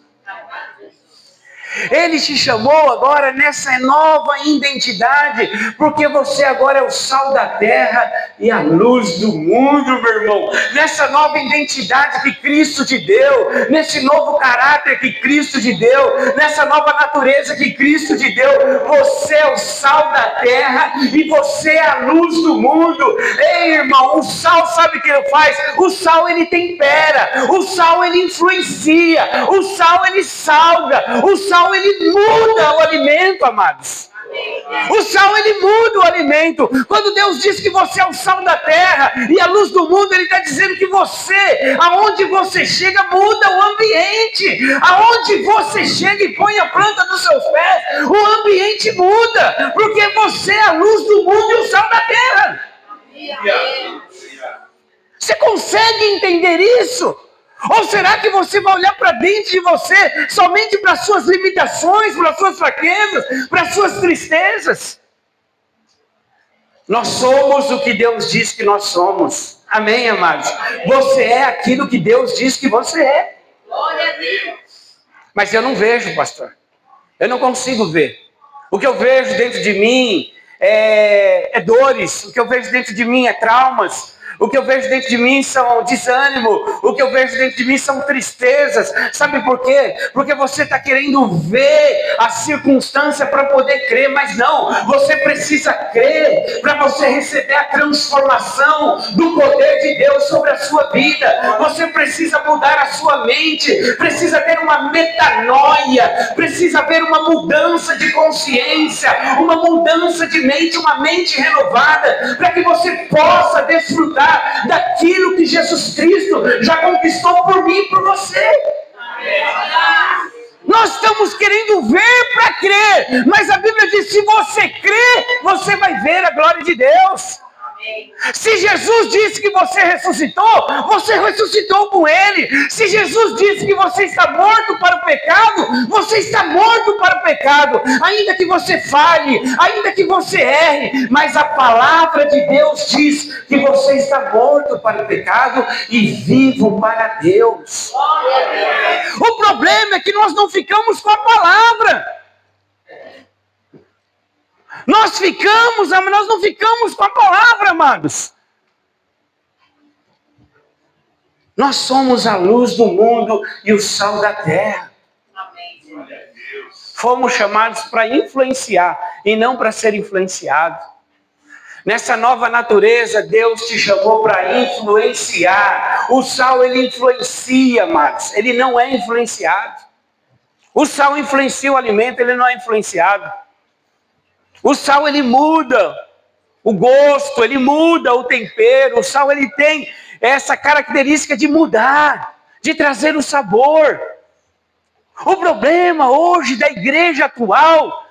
Ele te chamou agora nessa nova identidade, porque você agora é o sal da terra e a luz do mundo, meu irmão. Nessa nova identidade que Cristo te deu, nesse novo caráter que Cristo te deu, nessa nova natureza que Cristo te deu, você é o sal da terra e você é a luz do mundo. Ei, irmão, o sal sabe o que ele faz? O sal ele tempera, o sal ele influencia, o sal ele salga, o sal ele muda o alimento, amados. O sal ele muda o alimento. Quando Deus diz que você é o sal da terra e a luz do mundo, Ele está dizendo que você, aonde você chega, muda o ambiente. Aonde você chega e põe a planta dos seus pés, o ambiente muda, porque você é a luz do mundo e o sal da terra. Você consegue entender isso? Ou será que você vai olhar para dentro de você somente para as suas limitações, para as suas fraquezas, para as suas tristezas? Nós somos o que Deus diz que nós somos. Amém, amados? Você é aquilo que Deus diz que você é. Glória a Deus. Mas eu não vejo, pastor. Eu não consigo ver. O que eu vejo dentro de mim é dores. O que eu vejo dentro de mim é traumas. O que eu vejo dentro de mim são desânimo. O que eu vejo dentro de mim são tristezas. Sabe por quê? Porque você está querendo ver a circunstância para poder crer. Mas não, você precisa crer para você receber a transformação do poder de Deus sobre a sua vida. Você precisa mudar a sua mente. Precisa ter uma metanoia. Precisa haver uma mudança de consciência. Uma mudança de mente. Uma mente renovada. Para que você possa desfrutar daquilo que Jesus Cristo já conquistou por mim e por você. Nós estamos querendo ver para crer, mas a Bíblia diz: se você crer, você vai ver a glória de Deus. Se Jesus disse que você ressuscitou com Ele. Se Jesus disse que você está morto para o pecado, você está morto para o pecado. Ainda que você falhe, ainda que você erre, mas a palavra de Deus diz que você está morto para o pecado e vivo para Deus. O problema é que nós não ficamos com a palavra. Nós não ficamos com a palavra, amados. Nós somos a luz do mundo e o sal da terra. Fomos chamados para influenciar e não para ser influenciado. Nessa nova natureza, Deus te chamou para influenciar. O sal, ele influencia, amados. Ele não é influenciado. O sal influencia o alimento, ele não é influenciado. O sal, ele muda o gosto, ele muda o tempero. O sal, ele tem essa característica de mudar, de trazer o sabor. O problema hoje da igreja atual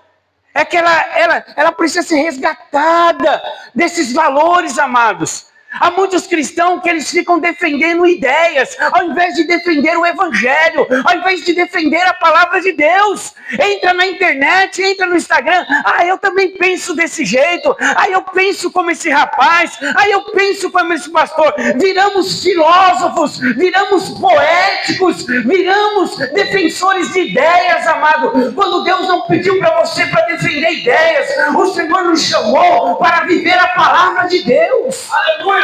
é que ela precisa ser resgatada desses valores, amados. Há muitos cristãos que eles ficam defendendo ideias, ao invés de defender o Evangelho, ao invés de defender a palavra de Deus. Entra na internet, entra no Instagram. Eu também penso desse jeito. Eu penso como esse rapaz. Eu penso como esse pastor. Viramos filósofos, viramos poéticos, viramos defensores de ideias, amado. Quando Deus não pediu para você para defender ideias, o Senhor nos chamou para viver a palavra de Deus. Aleluia!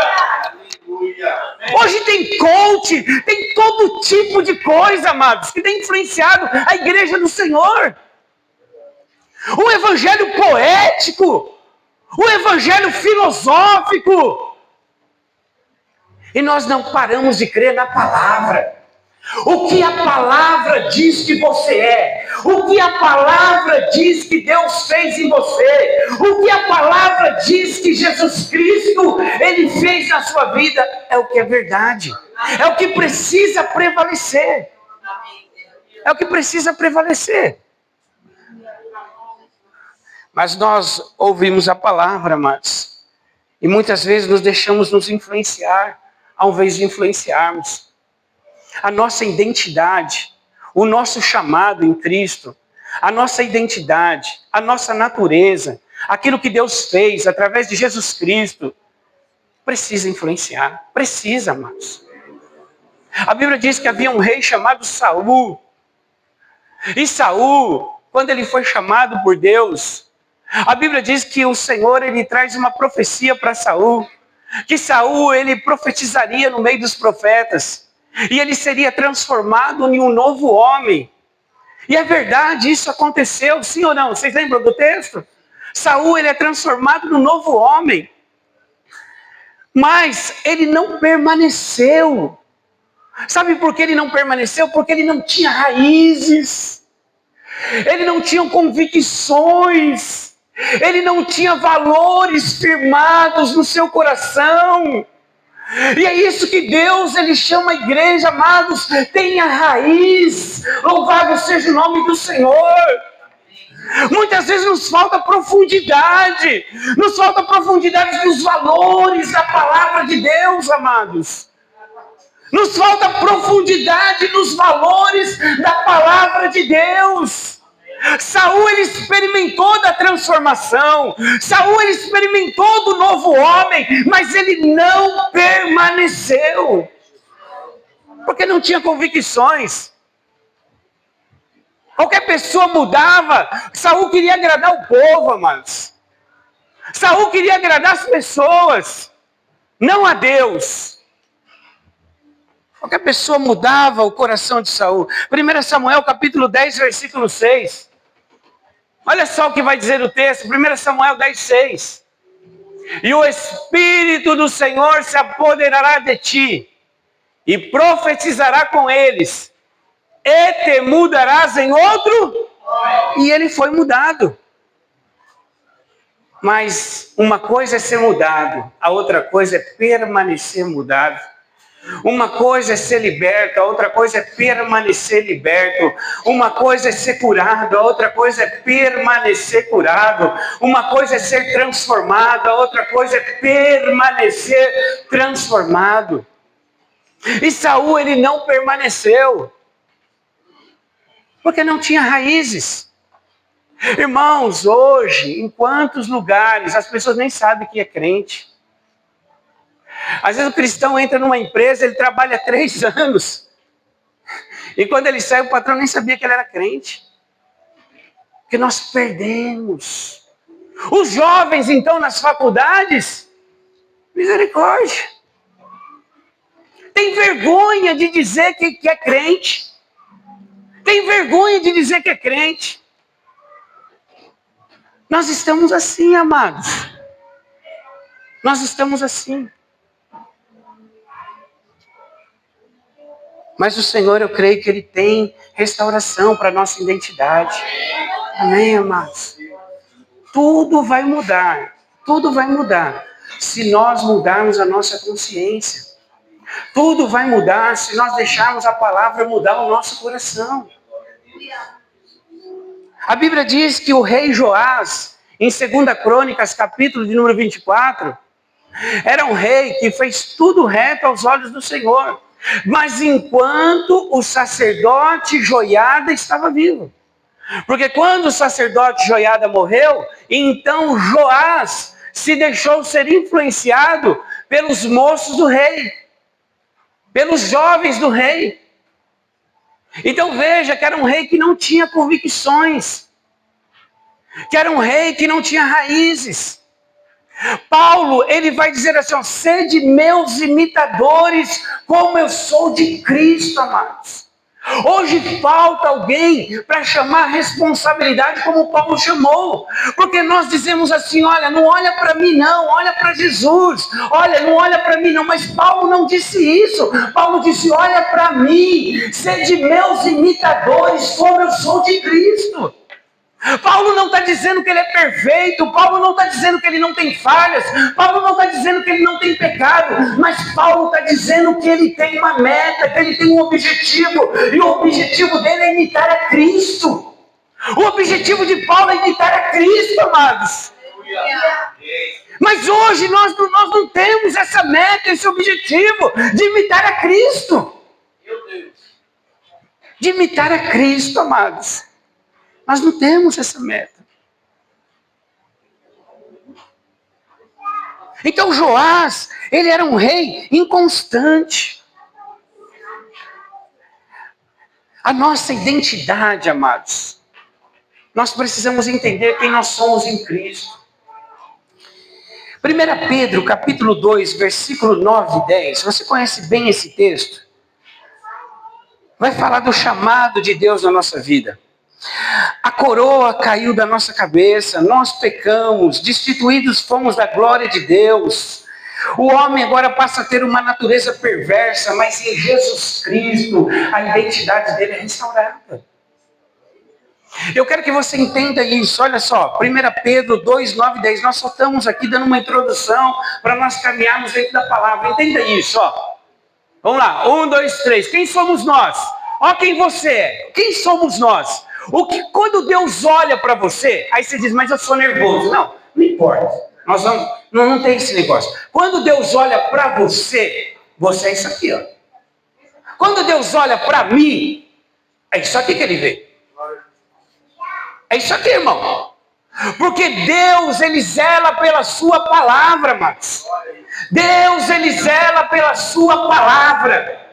Hoje tem coach, tem todo tipo de coisa, amados, que tem influenciado a igreja do Senhor. O evangelho poético, o evangelho filosófico. E nós não paramos de crer na palavra. O que a palavra diz que você é, o que a palavra diz que Deus fez em você, o que a palavra diz que Jesus Cristo, Ele fez na sua vida, é o que é verdade, é o que precisa prevalecer, é o que precisa prevalecer. Mas nós ouvimos a palavra, amados, e muitas vezes nos deixamos nos influenciar, ao invés de influenciarmos. A nossa identidade, o nosso chamado em Cristo, a nossa identidade, a nossa natureza, aquilo que Deus fez através de Jesus Cristo, precisa influenciar, precisa, amados. A Bíblia diz que havia um rei chamado Saul. E Saul, quando ele foi chamado por Deus, a Bíblia diz que o Senhor, ele traz uma profecia para Saul, que Saul, ele profetizaria no meio dos profetas. E ele seria transformado em um novo homem. E é verdade, isso aconteceu, sim ou não? Vocês lembram do texto? Saul, ele é transformado num novo homem. Mas ele não permaneceu. Sabe por que ele não permaneceu? Porque ele não tinha raízes. Ele não tinha convicções. Ele não tinha valores firmados no seu coração. E é isso que Deus, Ele chama a igreja, amados, tenha raiz, louvado seja o nome do Senhor. Muitas vezes nos falta profundidade nos valores da palavra de Deus, amados. Nos falta profundidade nos valores da palavra de Deus. Saul, ele experimentou da transformação. Saul, ele experimentou do novo homem, mas ele não permaneceu. Porque não tinha convicções. Qualquer pessoa mudava. Saul queria agradar o povo, amados. Saul queria agradar as pessoas. não a Deus. Qualquer pessoa mudava o coração de Saul. 1 Samuel capítulo 10, versículo 6. Olha só o que vai dizer o texto, 1 Samuel 10, 6. E o Espírito do Senhor se apoderará de ti, e profetizará com eles, e te mudarás em outro. E ele foi mudado. Mas uma coisa é ser mudado, a outra coisa é permanecer mudado. Uma coisa é ser liberto, a outra coisa é permanecer liberto. Uma coisa é ser curado, a outra coisa é permanecer curado. Uma coisa é ser transformado, a outra coisa é permanecer transformado. E Saul, ele não permaneceu, porque não tinha raízes. Irmãos, hoje, em quantos lugares as pessoas nem sabem que é crente. Às vezes o cristão entra numa empresa, ele trabalha 3 anos. E quando ele sai, o patrão nem sabia que ele era crente. Porque nós perdemos. Os jovens, então, nas faculdades, misericórdia. Tem vergonha de dizer que é crente. Tem vergonha de dizer que é crente. Nós estamos assim, amados. Nós estamos assim. Mas o Senhor, eu creio que Ele tem restauração para a nossa identidade. Amém, amados? Tudo vai mudar. Tudo vai mudar. Se nós mudarmos a nossa consciência. Tudo vai mudar se nós deixarmos a palavra mudar o nosso coração. A Bíblia diz que o rei Joás, em 2 Crônicas, capítulo de número 24, era um rei que fez tudo reto aos olhos do Senhor. Mas enquanto o sacerdote Joiada estava vivo. Porque quando o sacerdote Joiada morreu, então Joás se deixou ser influenciado pelos moços do rei, pelos jovens do rei. Então veja que era um rei que não tinha convicções, que era um rei que não tinha raízes. Paulo, ele vai dizer assim, ó, sede meus imitadores, como eu sou de Cristo, amados. Hoje falta alguém para chamar a responsabilidade como Paulo chamou. Porque nós dizemos assim, olha, não olha para mim não, olha para Jesus. Olha, não olha para mim não, mas Paulo não disse isso. Paulo disse, olha para mim, sede meus imitadores, como eu sou de Cristo. Paulo não está dizendo que ele é perfeito, Paulo não está dizendo que ele não tem falhas, Paulo não está dizendo que ele não tem pecado, mas Paulo está dizendo que ele tem uma meta, que ele tem um objetivo, e o objetivo dele é imitar a Cristo. O objetivo de Paulo é imitar a Cristo, amados. Mas hoje nós não temos essa meta, esse objetivo de imitar a Cristo. De imitar a Cristo, amados. Nós não temos essa meta. Então Joás, ele era um rei inconstante. A nossa identidade, amados, nós precisamos entender quem nós somos em Cristo. 1 Pedro, capítulo 2, versículo 9 e 10, você conhece bem esse texto? Vai falar do chamado de Deus na nossa vida. A coroa caiu da nossa cabeça, nós pecamos, destituídos fomos da glória de Deus. O homem agora passa a ter uma natureza perversa, mas em Jesus Cristo a identidade dele é restaurada. Eu quero que você entenda isso, olha só, 1 Pedro 2, 9 e 10, nós só estamos aqui dando uma introdução para nós caminharmos dentro da palavra, entenda isso, ó. Vamos lá, 1, 2, 3, quem somos nós? Ó quem você é, quem somos nós? Quando Deus olha para você, aí você diz, mas eu sou nervoso. Não importa. Não tem esse negócio. Quando Deus olha para você, você é isso aqui, ó. Quando Deus olha para mim, é isso aqui que Ele vê. É isso aqui, irmão. Porque Deus, Ele zela pela sua palavra, mas Deus, Ele zela pela sua palavra.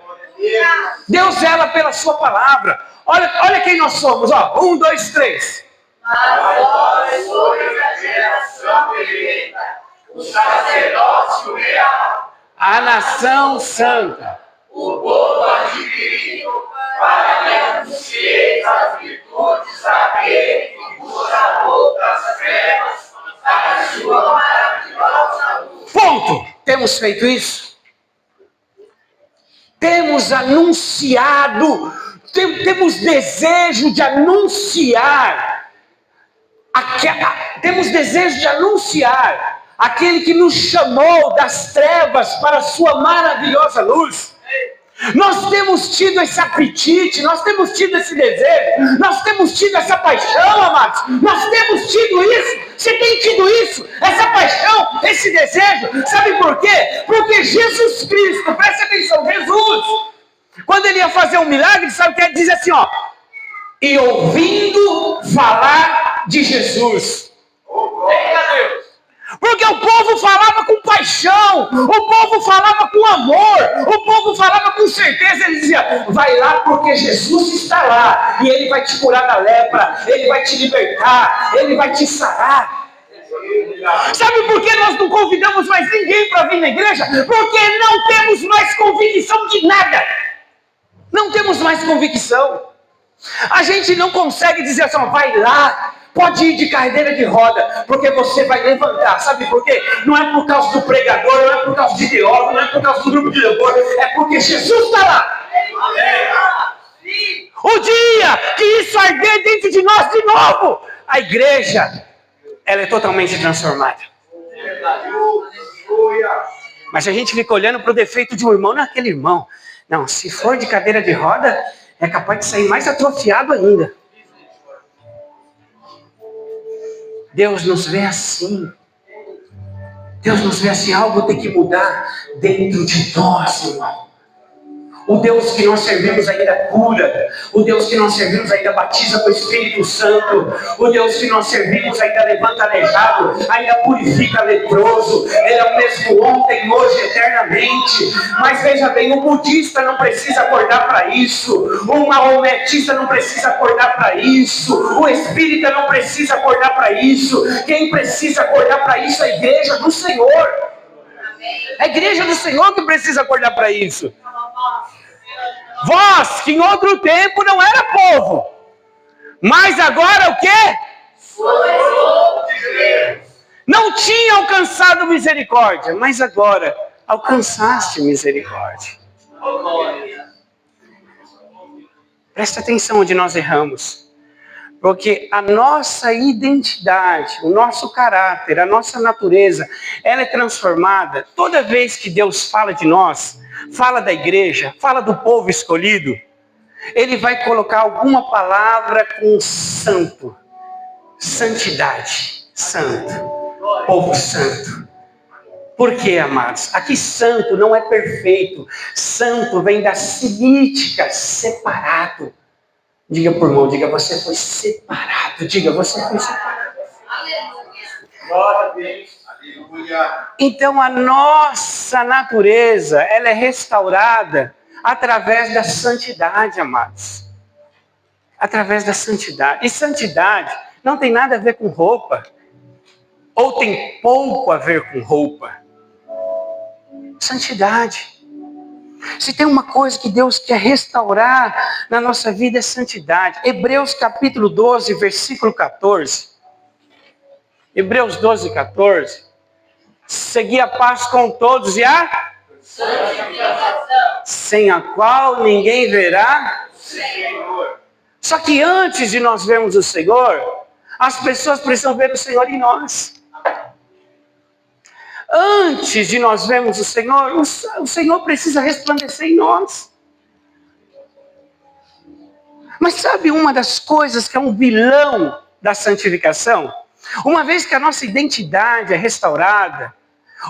Deus zela pela sua palavra. Olha quem nós somos, ó. 1, 2, 3. Mas vós sois a geração eleita, o sacerdócio real, a nação santa, o povo adquirido, para que anuncieis as virtudes daquele que puxa outras trevas para a sua maravilhosa luz. Ponto! Temos feito isso? Temos anunciado, temos desejo de anunciar, temos desejo de anunciar aquele que nos chamou das trevas para a sua maravilhosa luz. Nós temos tido esse apetite, nós temos tido esse desejo, nós temos tido essa paixão, amados. Nós temos tido isso. Você tem tido isso, essa paixão, esse desejo. Sabe por quê? Porque Jesus Cristo, presta atenção, Jesus, quando ele ia fazer um milagre, sabe o que ele diz assim, ó? E ouvindo falar de Jesus. Porque o povo falava com paixão, o povo falava com amor, o povo falava com certeza. Ele dizia, vai lá porque Jesus está lá, e Ele vai te curar da lepra, Ele vai te libertar, Ele vai te sarar. Sabe por que nós não convidamos mais ninguém para vir na igreja? Porque não temos mais convicção de nada. Não temos mais convicção. A gente não consegue dizer assim, vai lá, pode ir de cadeira de roda, porque você vai levantar. Sabe por quê? Não é por causa do pregador, não é por causa de teólogo, não é por causa do grupo de louvor, é porque Jesus está lá. O dia que isso arder dentro de nós de novo, a igreja, ela é totalmente transformada. Mas a gente fica olhando para o defeito de um irmão, não é aquele irmão. Não, se for de cadeira de roda, é capaz de sair mais atrofiado ainda. Deus nos vê assim. Deus nos vê assim, algo tem que mudar dentro de nós, irmão. O Deus que nós servimos ainda cura. O Deus que nós servimos ainda batiza com o Espírito Santo. O Deus que nós servimos ainda levanta aleijado, ainda purifica leproso. Ele é o mesmo ontem, hoje, eternamente. Mas veja bem, o budista não precisa acordar para isso. O maometista não precisa acordar para isso. O espírita não precisa acordar para isso. Quem precisa acordar para isso é a igreja do Senhor. É a igreja do Senhor que precisa acordar para isso. Vós, que em outro tempo não era povo, mas agora o quê? Não tinha alcançado misericórdia, mas agora alcançaste misericórdia. Presta atenção onde nós erramos. Porque a nossa identidade, o nosso caráter, a nossa natureza, ela é transformada toda vez que Deus fala de nós, fala da igreja, fala do povo escolhido. Ele vai colocar alguma palavra com santo, santidade, santo, povo santo. Por quê, amados? Aqui santo não é perfeito. Santo vem da semítica, separado. Diga por irmão, diga, você foi separado. Diga, você foi separado. Glória a Deus. Aleluia. Então a nossa natureza, ela é restaurada através da santidade, amados. Através da santidade. E santidade não tem nada a ver com roupa. Ou tem pouco a ver com roupa. Santidade. Se tem uma coisa que Deus quer restaurar na nossa vida é santidade. Hebreus capítulo 12, versículo 14. Hebreus 12, 14. Segui a paz com todos e a santificação, sem a qual ninguém verá o Senhor. Só que antes de nós vermos o Senhor, as pessoas precisam ver o Senhor em nós. Antes de nós vermos o Senhor, o Senhor precisa resplandecer em nós. Mas sabe uma das coisas que é um vilão da santificação? Uma vez que a nossa identidade é restaurada,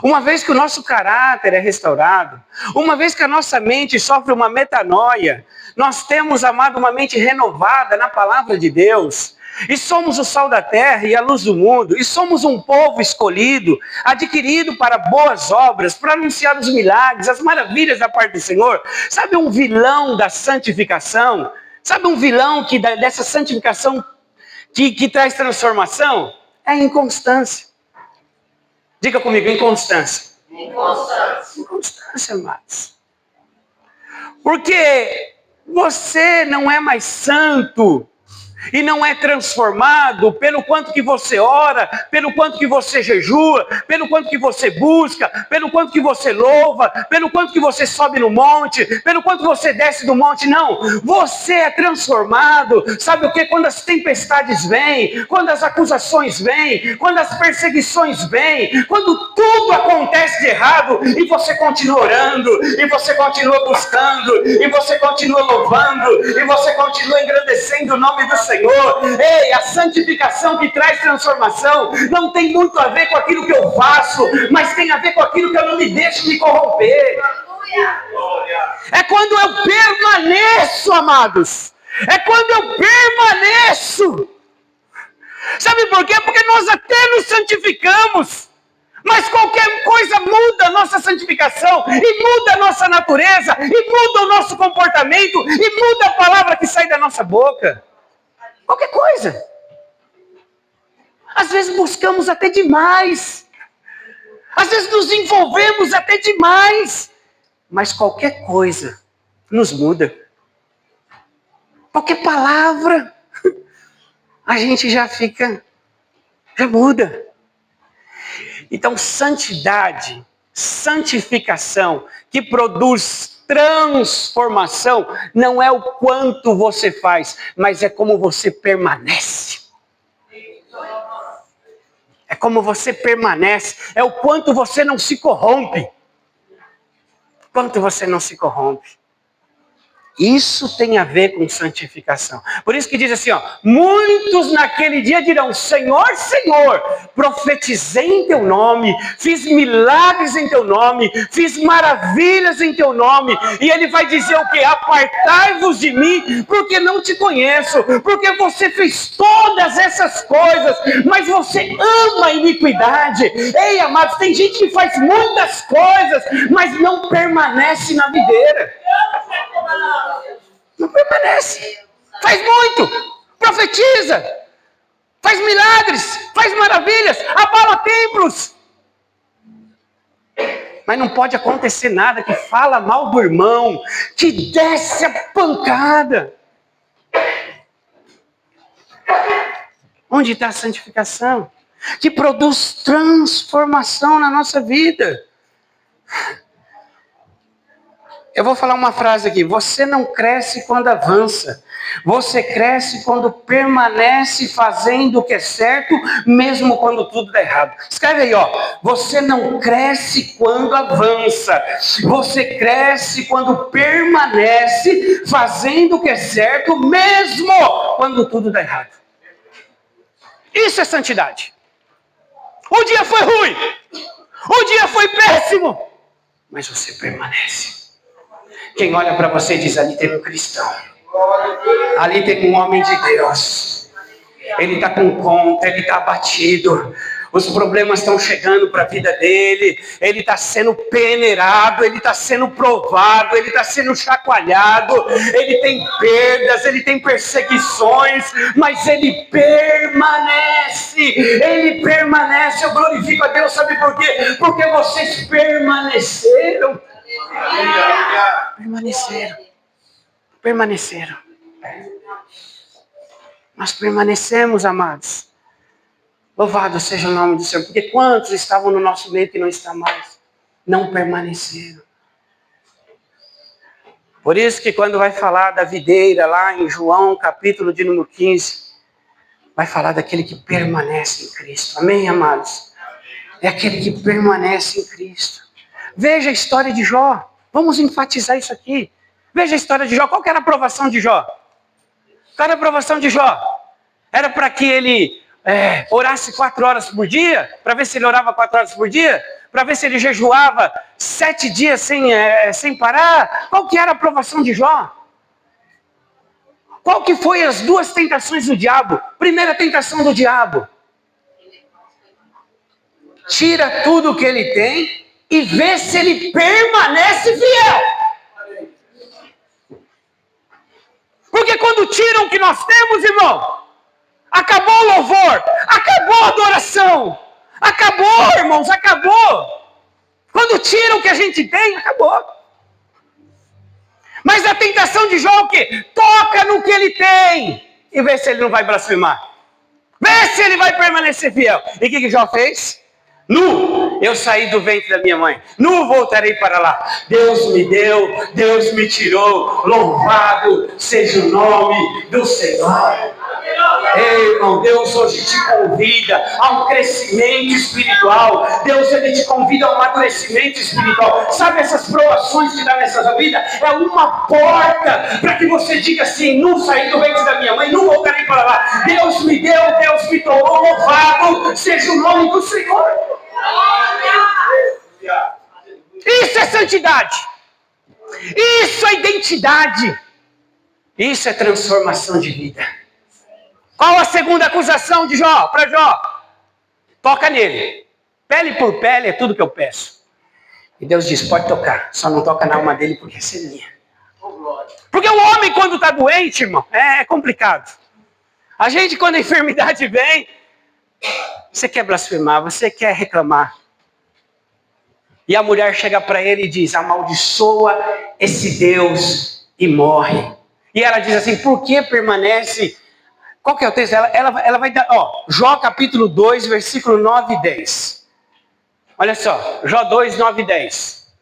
uma vez que o nosso caráter é restaurado, uma vez que a nossa mente sofre uma metanoia, nós temos, amado, uma mente renovada na palavra de Deus. E somos o sal da terra e a luz do mundo. E somos um povo escolhido, adquirido para boas obras, para anunciar os milagres, as maravilhas da parte do Senhor. Sabe um vilão da santificação? Sabe um vilão dessa santificação que traz transformação? É a inconstância. Diga comigo, inconstância. Inconstância, amados. Porque você não é mais santo e não é transformado pelo quanto que você ora, pelo quanto que você jejua, pelo quanto que você busca, pelo quanto que você louva, pelo quanto que você sobe no monte, pelo quanto você desce do monte. Não, você é transformado. Sabe o que? Quando as tempestades vêm, quando as acusações vêm, quando as perseguições vêm, quando tudo acontece de errado e você continua orando, e você continua buscando, e você continua louvando, e você continua engrandecendo o nome do Senhor. Ei, a santificação que traz transformação não tem muito a ver com aquilo que eu faço, mas tem a ver com aquilo que eu não me deixo me corromper. É quando eu permaneço, amados. É quando eu permaneço. Sabe por quê? Porque nós até nos santificamos, mas qualquer coisa muda a nossa santificação, e muda a nossa natureza, e muda o nosso comportamento, e muda a palavra que sai da nossa boca. Qualquer coisa. Às vezes buscamos até demais. Às vezes nos envolvemos até demais. Mas qualquer coisa nos muda. Qualquer palavra, a gente já muda. Então, santidade, santificação, que produz transformação, não é o quanto você faz, mas é como você permanece. É como você permanece, é o quanto você não se corrompe. Quanto você não se corrompe. Isso tem a ver com santificação. Por isso que diz assim, muitos naquele dia dirão, Senhor, Senhor, profetizei em teu nome, fiz milagres em teu nome, fiz maravilhas em teu nome. E ele vai dizer o quê? Apartai-vos de mim, porque não te conheço, porque você fez todas essas coisas, mas você ama a iniquidade. Ei, amados, tem gente que faz muitas coisas, mas não permanece na videira. Não permanece. Faz muito, profetiza, faz milagres, faz maravilhas, abala templos, mas não pode acontecer nada, que fala mal do irmão, que desce a pancada. Onde está a santificação? Que produz transformação na nossa vida. Eu vou falar uma frase aqui. Você não cresce quando avança. Você cresce quando permanece fazendo o que é certo, mesmo quando tudo dá errado. Escreve aí, Você não cresce quando avança. Você cresce quando permanece fazendo o que é certo, mesmo quando tudo dá errado. Isso é santidade. O dia foi ruim. O dia foi péssimo. Mas você permanece. Quem olha para você diz, ali tem um cristão. Ali tem um homem de Deus. Ele está com conta, ele está abatido. Os problemas estão chegando para a vida dele. Ele está sendo peneirado, ele está sendo provado, ele está sendo chacoalhado. Ele tem perdas, ele tem perseguições, mas ele permanece. Ele permanece. Eu glorifico a Deus, sabe por quê? Porque vocês permaneceram. Permaneceram. Nós permanecemos, amados. Louvado seja o nome do Senhor. Porque quantos estavam no nosso meio que não estão mais? Não permaneceram. Por isso que quando vai falar da videira lá em João, capítulo de número 15, vai falar daquele que permanece em Cristo. Amém, amados? É aquele que permanece em Cristo. Veja a história de Jó. Vamos enfatizar isso aqui. Veja a história de Jó. Qual que era a aprovação de Jó? Qual era a aprovação de Jó? Era para que ele orasse 4 horas por dia? Para ver se ele orava 4 horas por dia? Para ver se ele jejuava 7 dias sem parar? Qual que era a aprovação de Jó? Qual que foi as 2 tentações do diabo? Primeira tentação do diabo. Tira tudo o que ele tem e vê se ele permanece fiel. Porque quando tiram o que nós temos, irmão, acabou o louvor, acabou a adoração, acabou, irmãos, acabou. Quando tira o que a gente tem, acabou. Mas a tentação de Jó é o quê? Toca no que ele tem e vê se ele não vai blasfemar. Vê se ele vai permanecer fiel. E o que Jó fez? Nu, eu saí do ventre da minha mãe. Nu voltarei para lá. Deus me deu, Deus me tirou. Louvado seja o nome do Senhor. Ei, irmão, Deus hoje te convida a um crescimento espiritual. Deus, Ele te convida a um amadurecimento espiritual. Sabe essas provações que dá nessa vida? É uma porta para que você diga assim: não saí do ventre da minha mãe, não voltarei para lá. Deus me deu, Deus me tomou. Louvado seja o nome do Senhor. Isso é santidade. Isso é identidade. Isso é transformação de vida. Qual a segunda acusação de Jó? Para Jó: toca nele. Pele por pele é tudo que eu peço. E Deus diz: pode tocar, só não toca na alma dele porque essa é minha. Porque o homem, quando está doente, irmão, é complicado. A gente, quando a enfermidade vem, você quer blasfemar, você quer reclamar. E a mulher chega para ele e diz: amaldiçoa esse Deus e morre. E ela diz assim: por que permanece? Qual que é o texto? Ela vai dar, Jó capítulo 2, versículo 9 e 10. Olha só, Jó 2, 9 e 10.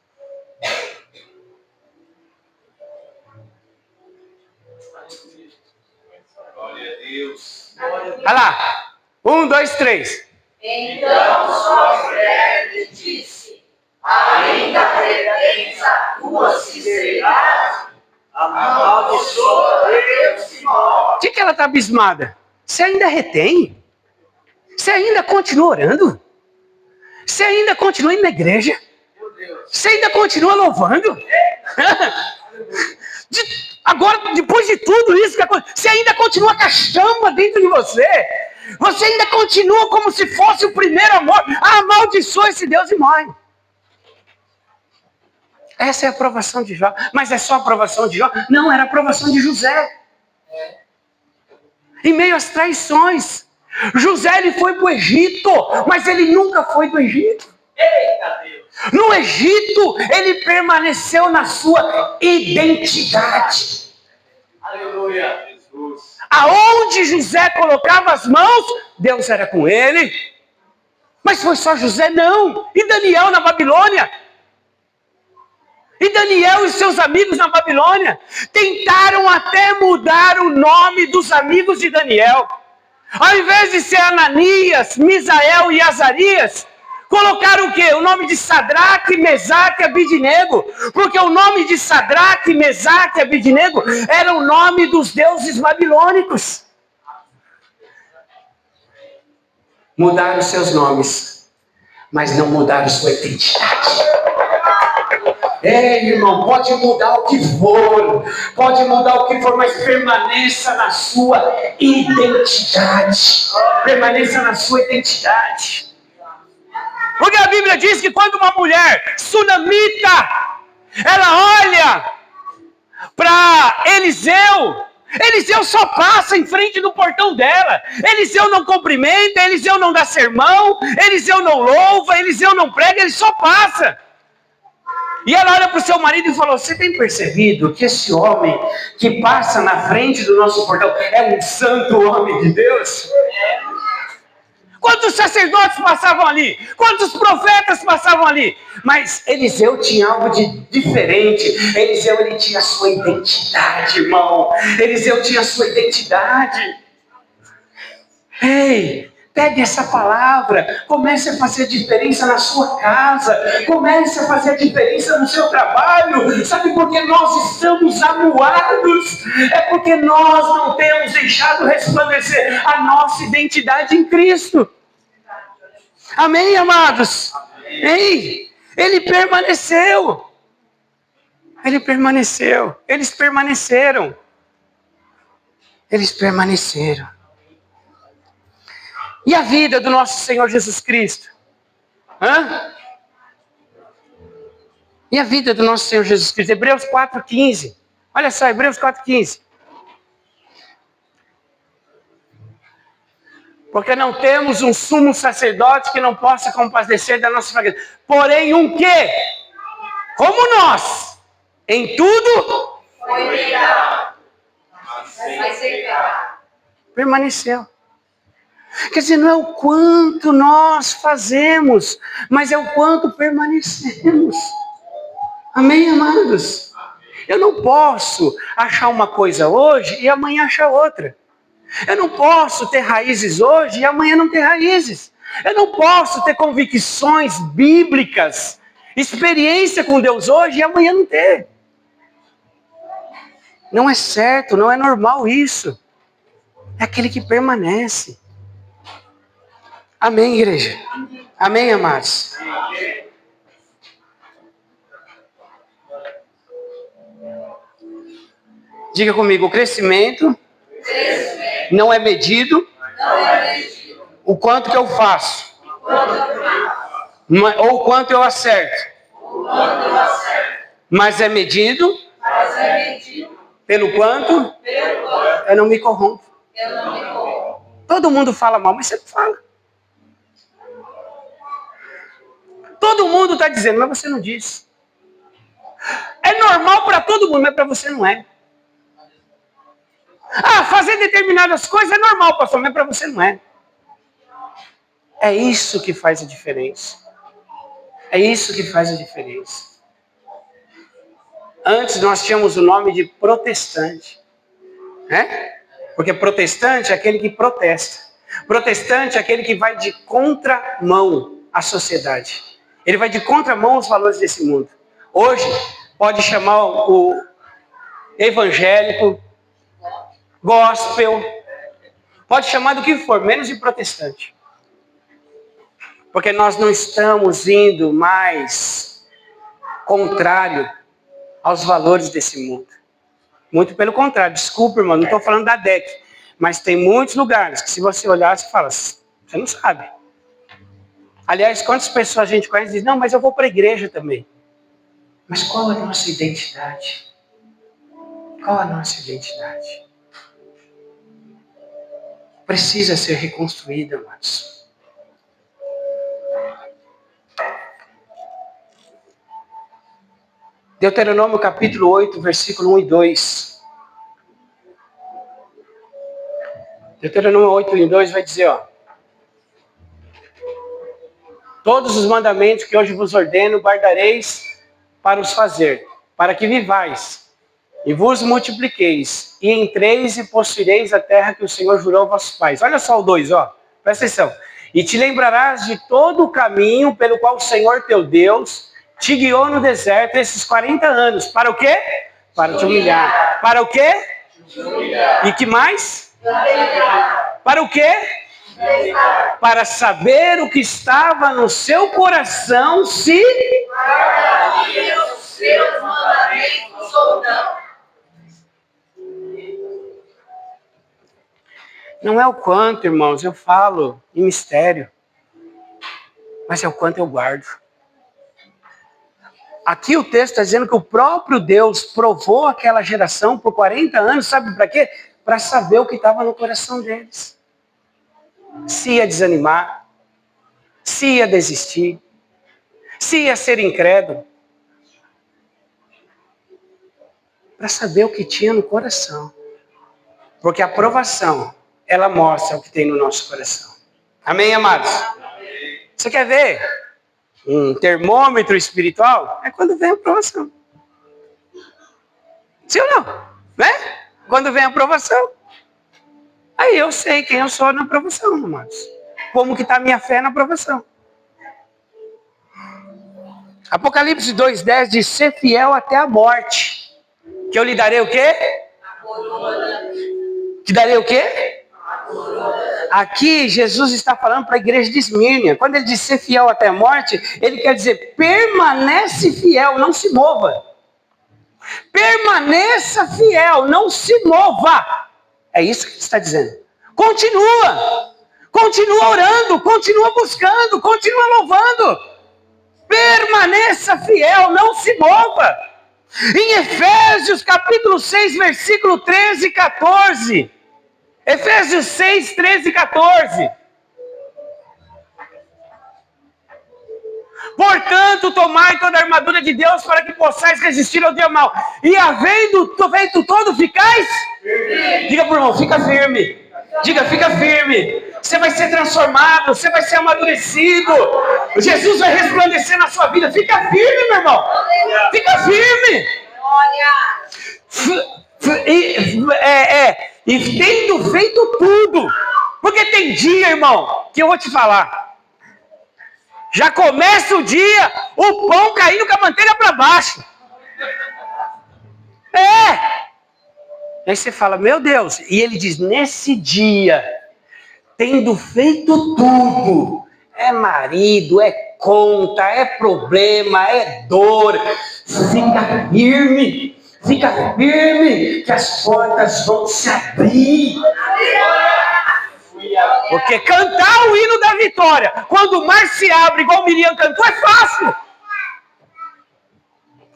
Glória a Deus. Olha lá, 1, 2, 3. Então sua mulher lhe disse: ainda pretens a tua sinceridade? Amaldiçoa Deus e morre. O que ela está abismada? Você ainda retém? Você ainda continua orando? Você ainda continua indo na igreja? Você ainda continua louvando? Agora, depois de tudo isso, você ainda continua com a chama dentro de você? Você ainda continua como se fosse o primeiro amor? Amaldiçoa esse Deus e morre. Essa é a aprovação de Jó. Mas é só a aprovação de Jó? Não, era a aprovação de José. Em meio às traições. José, ele foi para o Egito, mas ele nunca foi do Egito. Eita Deus. No Egito, ele permaneceu na sua identidade. Aleluia. Jesus. Aonde José colocava as mãos, Deus era com ele. Mas foi só José? Não. E Daniel na Babilônia? E Daniel e seus amigos na Babilônia tentaram até mudar o nome dos amigos de Daniel. Ao invés de ser Ananias, Misael e Azarias, colocaram o quê? O nome de Sadraque, Mesaque e Abidnego. Porque o nome de Sadraque, Mesaque e Abidnego era o nome dos deuses babilônicos. Mudaram seus nomes, mas não mudaram sua identidade. Ei, irmão, pode mudar o que for, mas permaneça na sua identidade. Permaneça na sua identidade. Porque a Bíblia diz que quando uma mulher sunamita, ela olha para Eliseu, Eliseu só passa em frente do portão dela. Eliseu não cumprimenta, Eliseu não dá sermão, Eliseu não louva, Eliseu não prega, ele só passa. E ela olha para o seu marido e falou: você tem percebido que esse homem que passa na frente do nosso portão é um santo homem de Deus? Quantos sacerdotes passavam ali? Quantos profetas passavam ali? Mas Eliseu tinha algo de diferente. Eliseu, ele tinha a sua identidade, irmão. Eliseu tinha a sua identidade. Ei, pegue essa palavra, comece a fazer a diferença na sua casa, comece a fazer a diferença no seu trabalho. Sabe por que nós estamos amuados? É porque nós não temos deixado resplandecer a nossa identidade em Cristo. Amém, amados? Ei, ele permaneceu. Ele permaneceu. Eles permaneceram. Eles permaneceram. E a vida do nosso Senhor Jesus Cristo? E a vida do nosso Senhor Jesus Cristo? Hebreus 4,15. Olha só, Hebreus 4,15. Porque não temos um sumo sacerdote que não possa compadecer da nossa fraqueza. Porém, um que, como nós, em tudo, Foi tentado, mas sem pecado. permaneceu. Quer dizer, não é o quanto nós fazemos, mas é o quanto permanecemos. Amém, amados? Eu não posso achar uma coisa hoje e amanhã achar outra. Eu não posso ter raízes hoje e amanhã não ter raízes. Eu não posso ter convicções bíblicas, experiência com Deus hoje e amanhã não ter. Não é certo, não é normal isso. É aquele que permanece. Amém, igreja? Amém, amados? Diga comigo, o crescimento não é medido o quanto que eu faço, ou o quanto eu acerto, mas é medido pelo quanto eu não me corrompo. Todo mundo fala mal, mas você não fala. Todo mundo está dizendo, mas você não diz. É normal para todo mundo, mas para você não é. Ah, fazer determinadas coisas é normal, pastor, mas para você não é. É isso que faz a diferença. É isso que faz a diferença. Antes nós tínhamos o nome de protestante. Né? Porque protestante é aquele que protesta. Protestante é aquele que vai de contramão à sociedade. Ele vai de contramão aos valores desse mundo. Hoje, pode chamar o evangélico, gospel, pode chamar do que for, menos de protestante. Porque nós não estamos indo mais contrário aos valores desse mundo. Muito pelo contrário. Desculpa, irmão, não estou falando da DEC. Mas tem muitos lugares que se você olhar, você fala, você não sabe. Aliás, quantas pessoas a gente conhece e diz, não, mas eu vou para a igreja também. Mas qual é a nossa identidade? Qual a nossa identidade? Precisa ser reconstruída, amados. Deuteronômio capítulo 8, versículo 1 e 2. Deuteronômio 8, 1 e 2 vai dizer, ó. Todos os mandamentos que hoje vos ordeno, guardareis para os fazer, para que vivais, e vos multipliqueis, e entreis e possuireis a terra que o Senhor jurou aos vossos pais. Olha só o 2, ó. Presta atenção. E te lembrarás de todo o caminho pelo qual o Senhor teu Deus te guiou no deserto esses 40 anos. Para o quê? Para te humilhar. Para o quê? E que mais? Para o quê? Para saber o que estava no seu coração, se Guardaria os seus mandamentos ou não. Não é o quanto, irmãos, eu falo em mistério, mas é o quanto eu guardo. Aqui o texto está dizendo que o próprio Deus provou aquela geração por 40 anos, sabe para quê? Para saber o que estava no coração deles. Se ia desanimar, se ia desistir, se ia ser incrédulo. Para saber o que tinha no coração. Porque a provação, ela mostra o que tem no nosso coração. Amém, amados? Você quer ver um termômetro espiritual? É quando vem a provação. Sim ou não? Né? Quando vem a provação. Aí eu sei quem eu sou na provação, amados. Como que está a minha fé na provação. Apocalipse 2,10 diz, ser fiel até a morte. Que eu lhe darei o quê? Que darei o quê? Aqui Jesus está falando para a igreja de Esmirna. Quando ele diz ser fiel até a morte, ele quer dizer permanece fiel, não se mova. Permaneça fiel, não se mova. É isso que ele está dizendo. Continua. Continua orando, continua buscando, continua louvando. Permaneça fiel, não se mova. Em Efésios capítulo 6, versículo 13 e 14. Efésios 6, 13 e 14. Portanto, tomai toda a armadura de Deus para que possais resistir ao dia mau. E havendo feito todo, ficais? Diga pro irmão, fica firme. Diga, fica firme. Você vai ser transformado, você vai ser amadurecido. Jesus vai resplandecer na sua vida. Fica firme, meu irmão. Fica firme. E tendo feito tudo. Porque tem dia, irmão, que eu vou te falar. Já começa o dia, o pão caindo com a manteiga para baixo. Aí você fala, meu Deus. E ele diz, nesse dia, tendo feito tudo, é marido, é conta, é problema, é dor. Fica firme, que as portas vão se abrir. Porque cantar o hino da vitória, quando o mar se abre, igual o Miriam cantou, é fácil.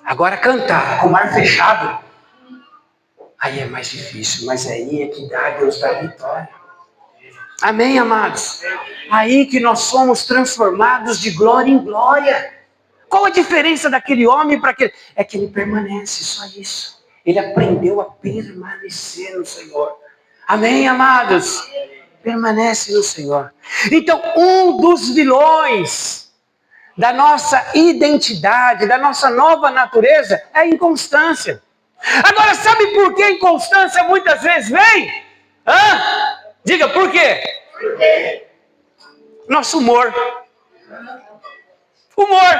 Agora cantar com o mar fechado, aí é mais difícil, mas aí é que dá Deus da vitória. Amém, amados? Aí que nós somos transformados de glória em glória. Qual a diferença daquele homem para aquele? É que ele permanece, só isso. Ele aprendeu a permanecer no Senhor. Amém, amados? Permanece no Senhor. Então, um dos vilões da nossa identidade, da nossa nova natureza, é a inconstância. Agora, sabe por que a inconstância muitas vezes vem? Diga, por quê? Por quê? Nosso humor. Humor.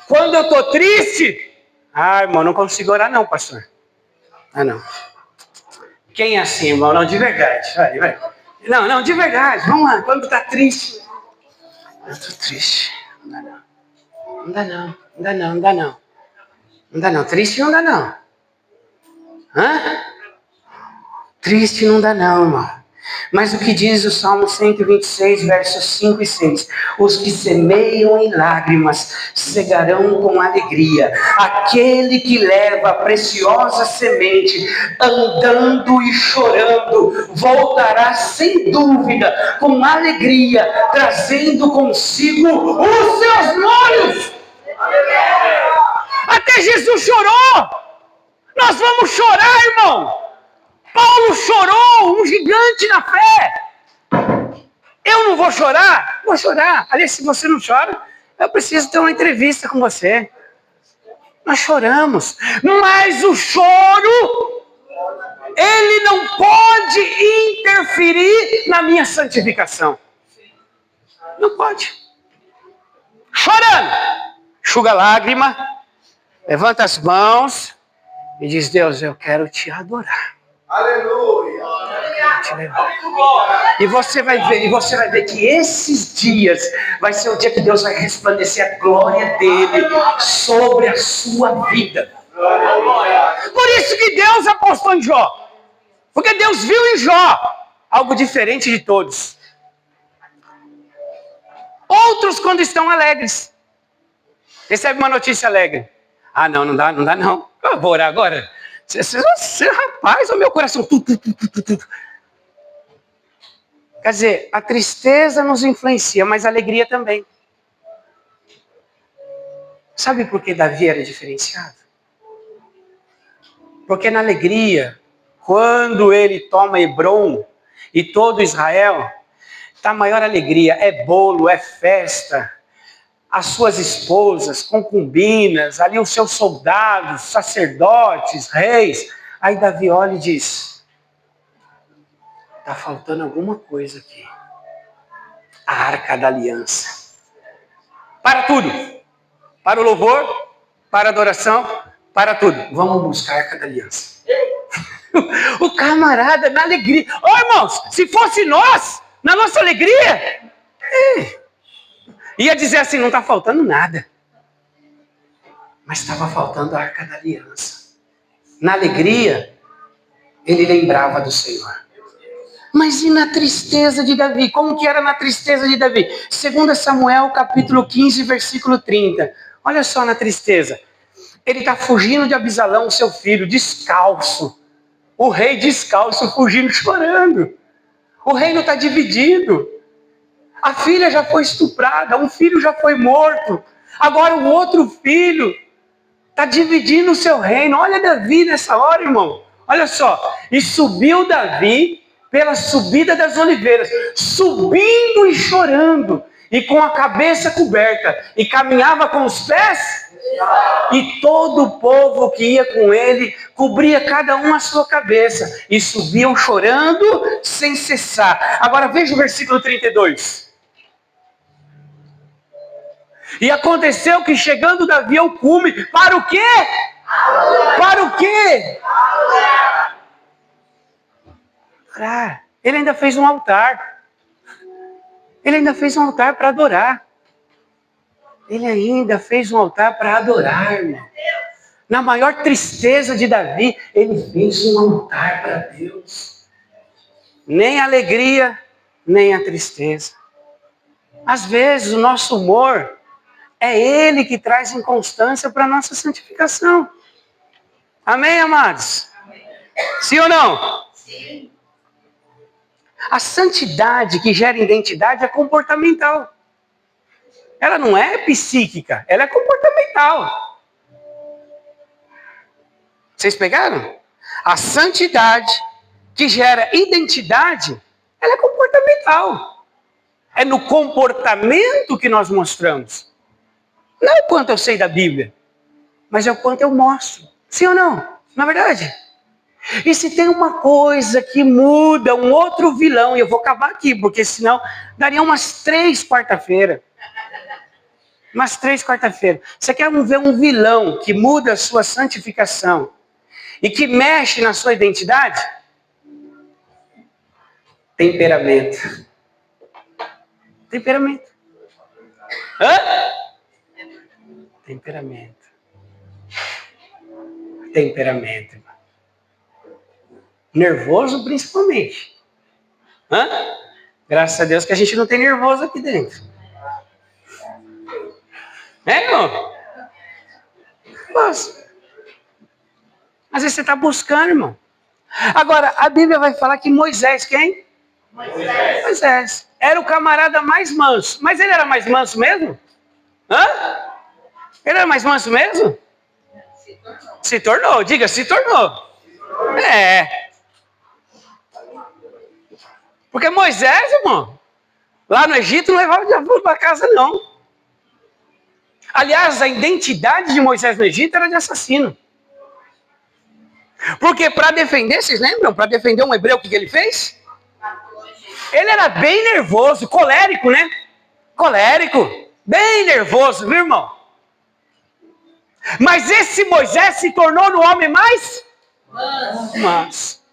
Quando eu estou triste, irmão, não consigo orar não, pastor. Não. Quem é assim, irmão? Não, de verdade. Vai. Não, de verdade. Vamos lá. Quando está triste. Eu estou triste. Não dá não. Triste não dá não. Triste não dá não, irmão. Mas o que diz o Salmo 126, versos 5 e 6? Os que semeiam em lágrimas cegarão com alegria. Aquele que leva a preciosa semente, andando e chorando, voltará sem dúvida, com alegria, trazendo consigo os seus molhos. Até Jesus chorou. Nós vamos chorar, irmão. Paulo chorou, um gigante na fé. Eu não vou chorar? Vou chorar. Aliás, se você não chora, eu preciso ter uma entrevista com você. Nós choramos. Mas o choro, ele não pode interferir na minha santificação. Não pode. Chorando. Enxuga a lágrima, levanta as mãos e diz, Deus, eu quero te adorar. Aleluia! E você vai ver que esses dias vai ser o dia que Deus vai resplandecer a glória dele sobre a sua vida. Por isso que Deus apostou em Jó. Porque Deus viu em Jó algo diferente de todos. Outros, quando estão alegres, recebe uma notícia alegre. Não dá não. Eu vou orar agora. Você, rapaz, o meu coração. Quer dizer, a tristeza nos influencia, mas a alegria também. Sabe por que Davi era diferenciado? Porque na alegria, quando ele toma Hebrom e todo Israel, está a maior alegria. É bolo, é festa. As suas esposas, concubinas, ali os seus soldados, sacerdotes, reis. Aí Davi olha e diz, está faltando alguma coisa aqui. A Arca da Aliança. Para tudo. Para o louvor, para a adoração, para tudo. Vamos buscar a Arca da Aliança. O camarada na alegria. Irmãos, se fosse nós, na nossa alegria, ia dizer assim, não está faltando nada. Mas estava faltando a Arca da Aliança. Na alegria, ele lembrava do Senhor. Mas e na tristeza de Davi? Como que era na tristeza de Davi? 2 Samuel, capítulo 15, versículo 30. Olha só na tristeza. Ele está fugindo de Abisalão, seu filho, descalço. O rei descalço, fugindo, chorando. O reino está dividido. A filha já foi estuprada, um filho já foi morto. Agora o outro filho está dividindo o seu reino. Olha Davi nessa hora, irmão. Olha só. E subiu Davi pela subida das oliveiras, subindo e chorando, e com a cabeça coberta, e caminhava com os pés, e todo o povo que ia com ele, cobria cada um a sua cabeça, e subiam chorando sem cessar. Agora veja o versículo 32. E aconteceu que chegando Davi ao cume, para o quê? Para o quê? Orar. Ele ainda fez um altar. Ele ainda fez um altar para adorar. Ele ainda fez um altar para adorar, irmão. Na maior tristeza de Davi, ele fez um altar para Deus. Nem a alegria, nem a tristeza. Às vezes o nosso humor é ele que traz inconstância para a nossa santificação. Amém, amados? Sim ou não? Sim. A santidade que gera identidade é comportamental. Ela não é psíquica, ela é comportamental. Vocês pegaram? A santidade que gera identidade, ela é comportamental. É no comportamento que nós mostramos. Não é o quanto eu sei da Bíblia, mas é o quanto eu mostro. Sim ou não? Na verdade. E se tem uma coisa que muda, um outro vilão, e eu vou acabar aqui, porque senão daria umas 3 quarta-feiras. Umas 3 quarta-feiras. Você quer ver um vilão que muda a sua santificação e que mexe na sua identidade? Temperamento. Temperamento. Hã? Temperamento. Temperamento. Nervoso principalmente. Hã? Graças a Deus que a gente não tem nervoso aqui dentro. É, irmão? Nossa. Às vezes você está buscando, irmão. Agora, a Bíblia vai falar que Moisés, quem? Moisés. Era o camarada mais manso. Mas ele era mais manso mesmo? Hã? Ele era mais manso mesmo? Se tornou. Diga, se tornou. É. Porque Moisés, irmão, lá no Egito não levava diabo para casa, não. Aliás, a identidade de Moisés no Egito era de assassino. Porque para defender, vocês lembram? Para defender um hebreu, o que ele fez? Ele era bem nervoso, colérico, né? Colérico. Bem nervoso, viu, irmão? Mas esse Moisés se tornou no homem mais manso.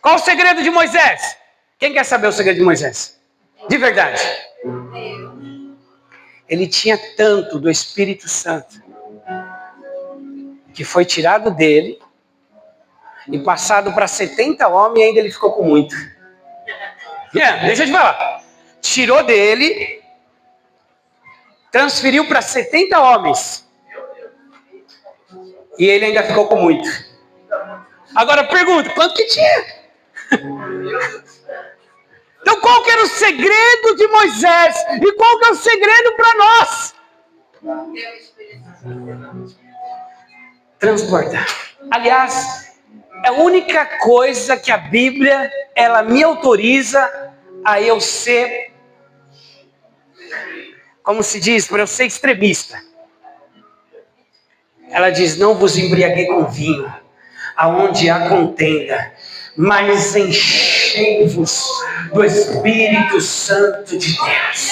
Qual o segredo de Moisés? Quem quer saber o segredo de Moisés? De verdade. Ele tinha tanto do Espírito Santo que foi tirado dele e passado para 70 homens e ainda ele ficou com muito. Deixa eu te falar. Tirou dele, transferiu para 70 homens e ele ainda ficou com muito. Agora pergunta, quanto que tinha? Então qual que era o segredo de Moisés? E qual que é o segredo para nós? Transbordar. Aliás, é a única coisa que a Bíblia, ela me autoriza a eu ser, como se diz, para eu ser extremista. Ela diz, não vos embriaguei com vinho, aonde há contenda, mas enchei-vos do Espírito Santo de Deus.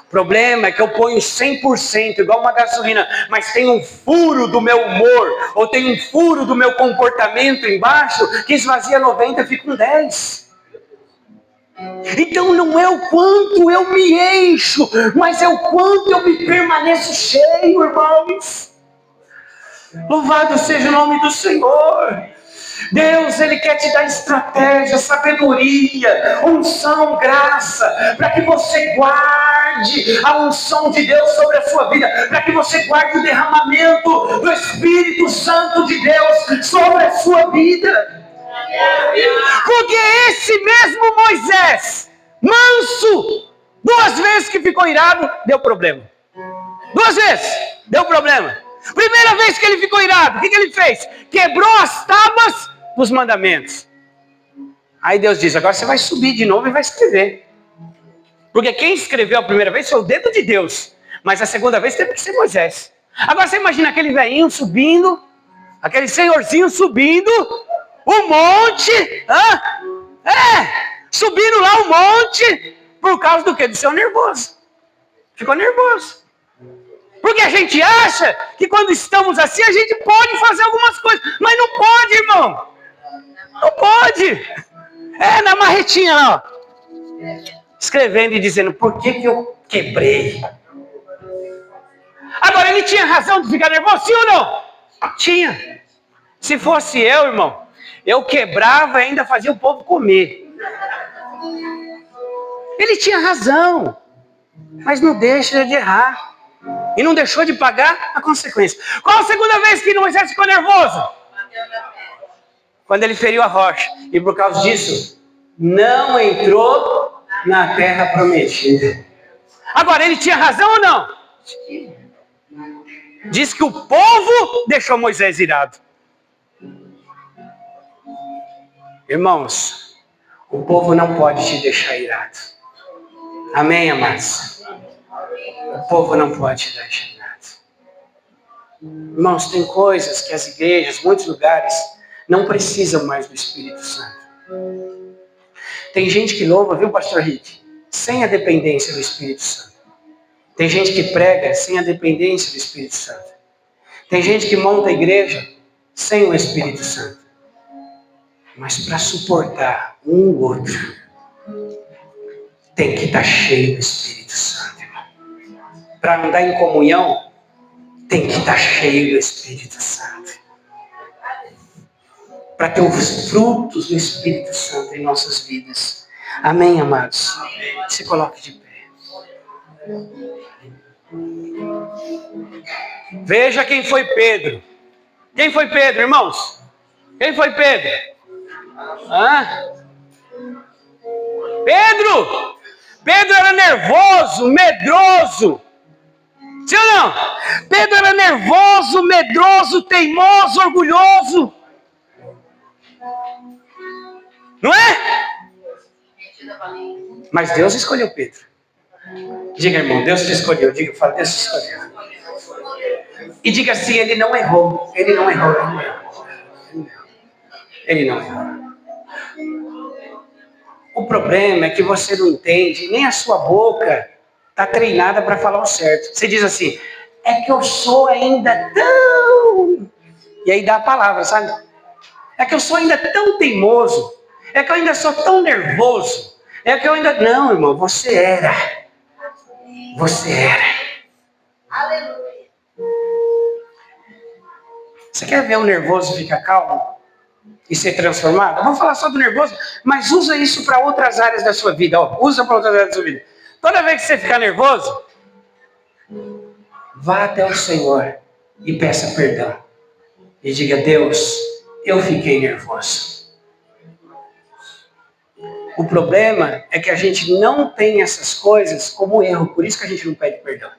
O problema é que eu ponho 100% igual uma gasolina, mas tem um furo do meu humor, ou tem um furo do meu comportamento embaixo, que esvazia 90 e fica com 10. Então não é o quanto eu me encho, mas é o quanto eu me permaneço cheio, irmãos. Louvado seja o nome do Senhor. Deus, Ele quer te dar estratégia, sabedoria, unção, graça, para que você guarde a unção de Deus sobre a sua vida, para que você guarde o derramamento do Espírito Santo de Deus sobre a sua vida. Porque esse mesmo Moisés, manso. 2 vezes que ficou irado, deu problema. 2 vezes, deu problema. Primeira vez que ele ficou irado, o que ele fez? Quebrou as tábuas dos mandamentos. Aí Deus diz, agora você vai subir de novo e vai escrever. Porque quem escreveu a primeira vez foi o dedo de Deus. Mas a segunda vez teve que ser Moisés. Agora você imagina aquele velhinho subindo, aquele senhorzinho subindo o monte. Subindo lá o monte. Por causa do quê? Do seu nervoso. Ficou nervoso. Porque a gente acha que quando estamos assim, a gente pode fazer algumas coisas. Mas não pode, irmão. Não pode. Na marretinha lá, ó. Escrevendo e dizendo, por que eu quebrei? Agora, ele tinha razão de ficar nervoso, sim ou não? Tinha. Se fosse eu, irmão, eu quebrava e ainda fazia o povo comer. Ele tinha razão. Mas não deixa de errar. E não deixou de pagar a consequência. Qual a segunda vez que Moisés ficou nervoso? Quando ele feriu a rocha. E por causa disso, não entrou na terra prometida. Agora, ele tinha razão ou não? Diz que o povo deixou Moisés irado. Irmãos, o povo não pode te deixar irado. Amém, amados? O povo não pode te deixar irado. Irmãos, tem coisas que as igrejas, muitos lugares, não precisam mais do Espírito Santo. Tem gente que louva, viu, pastor Rick? Sem a dependência do Espírito Santo. Tem gente que prega sem a dependência do Espírito Santo. Tem gente que monta a igreja sem o Espírito Santo. Mas para suportar um ou outro, tem que estar cheio do Espírito Santo, irmão. Para andar em comunhão, tem que estar cheio do Espírito Santo. Para ter os frutos do Espírito Santo em nossas vidas. Amém, amados? Se coloque de pé. Veja quem foi Pedro. Quem foi Pedro, irmãos? Quem foi Pedro? Pedro era nervoso, medroso. Sim ou não? Pedro era nervoso, medroso, teimoso, orgulhoso. Não é? Mas Deus escolheu Pedro. Diga, irmão, Deus te escolheu. Diga, fala, Deus te escolheu. E diga assim, ele não errou. Ele não errou. Ele não errou. O problema é que você não entende, nem a sua boca está treinada para falar o certo. Você diz assim, é que eu sou ainda tão... E aí dá a palavra, sabe? É que eu sou ainda tão teimoso. É que eu ainda sou tão nervoso. É que eu ainda... Não, irmão, você era. Você era. Aleluia. Você quer ver o nervoso ficar calmo? E ser transformado? Vamos falar só do nervoso, mas usa isso para outras áreas da sua vida. Usa para outras áreas da sua vida. Toda vez que você ficar nervoso, vá até o Senhor e peça perdão. E diga, Deus, eu fiquei nervoso. O problema é que a gente não tem essas coisas como erro, por isso que a gente não pede perdão.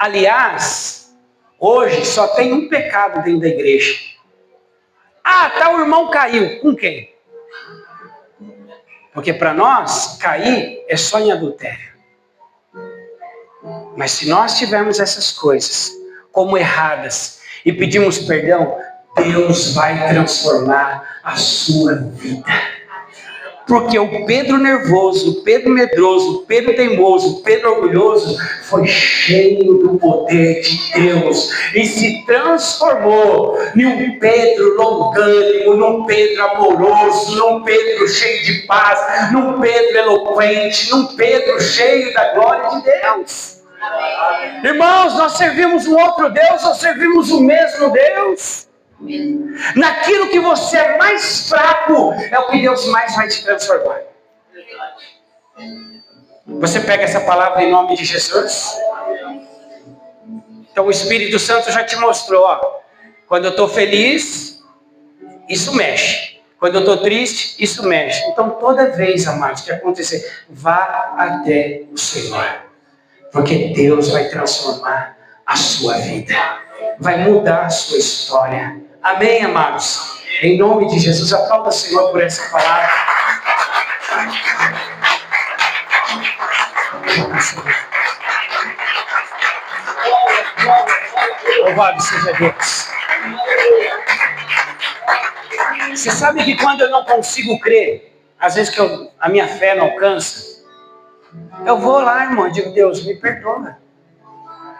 Aliás, hoje só tem um pecado dentro da igreja. O irmão caiu. Com quem? Porque para nós, cair é só em adultério. Mas se nós tivermos essas coisas como erradas e pedimos perdão, Deus vai transformar a sua vida. Porque o Pedro nervoso, o Pedro medroso, o Pedro teimoso, o Pedro orgulhoso foi cheio do poder de Deus e se transformou num Pedro longânimo, num Pedro amoroso, num Pedro cheio de paz, num Pedro eloquente, num Pedro cheio da glória de Deus. Amém. Irmãos, nós servimos um outro Deus ou servimos o mesmo Deus? Naquilo que você é mais fraco é o que Deus mais vai te transformar. Você pega essa palavra em nome de Jesus? Então o Espírito Santo já te mostrou, quando eu estou feliz, isso mexe. Quando eu estou triste, isso mexe. Então, toda vez, amados, que acontecer, vá até o Senhor. Porque Deus vai transformar a sua vida. Vai mudar a sua história. Amém, amados? Em nome de Jesus, aplauda o Senhor por essa palavra. Louvado seja Deus. Você sabe que quando eu não consigo crer, às vezes que a minha fé não alcança, eu vou lá, irmão, e digo, Deus, me perdoa.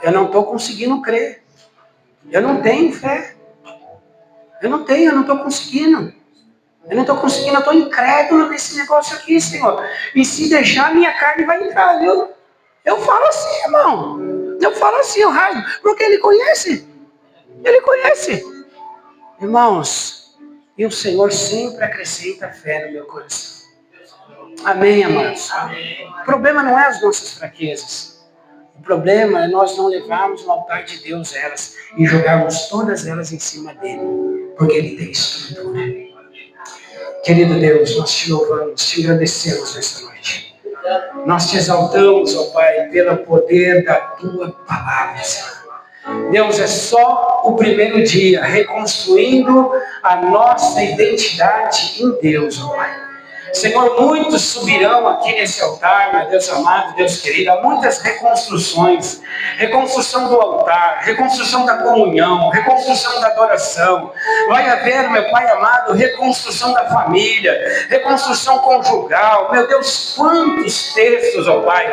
Eu não estou conseguindo crer. Eu não tenho fé. Eu não estou conseguindo. Eu estou incrédulo nesse negócio aqui, Senhor. E se deixar, minha carne vai entrar, viu? Eu falo assim, irmão. Eu falo assim, eu rasgo. Porque Ele conhece. Ele conhece. Irmãos, e o Senhor sempre acrescenta fé no meu coração. Amém, amados? O problema não é as nossas fraquezas. O problema é nós não levarmos no altar de Deus elas e jogarmos todas elas em cima dele. Porque Ele tem estrutura. Querido Deus, nós te louvamos, te agradecemos nesta noite. Nós te exaltamos, ó Pai, pelo poder da Tua palavra, Senhor. Deus, é só o primeiro dia reconstruindo a nossa identidade em Deus, ó Pai. Senhor, muitos subirão aqui nesse altar, meu Deus amado, Deus querido, há muitas reconstruções. Reconstrução do altar, reconstrução da comunhão, reconstrução da adoração. Vai haver, meu Pai amado, reconstrução da família, reconstrução conjugal. Meu Deus, quantos textos, ó Pai,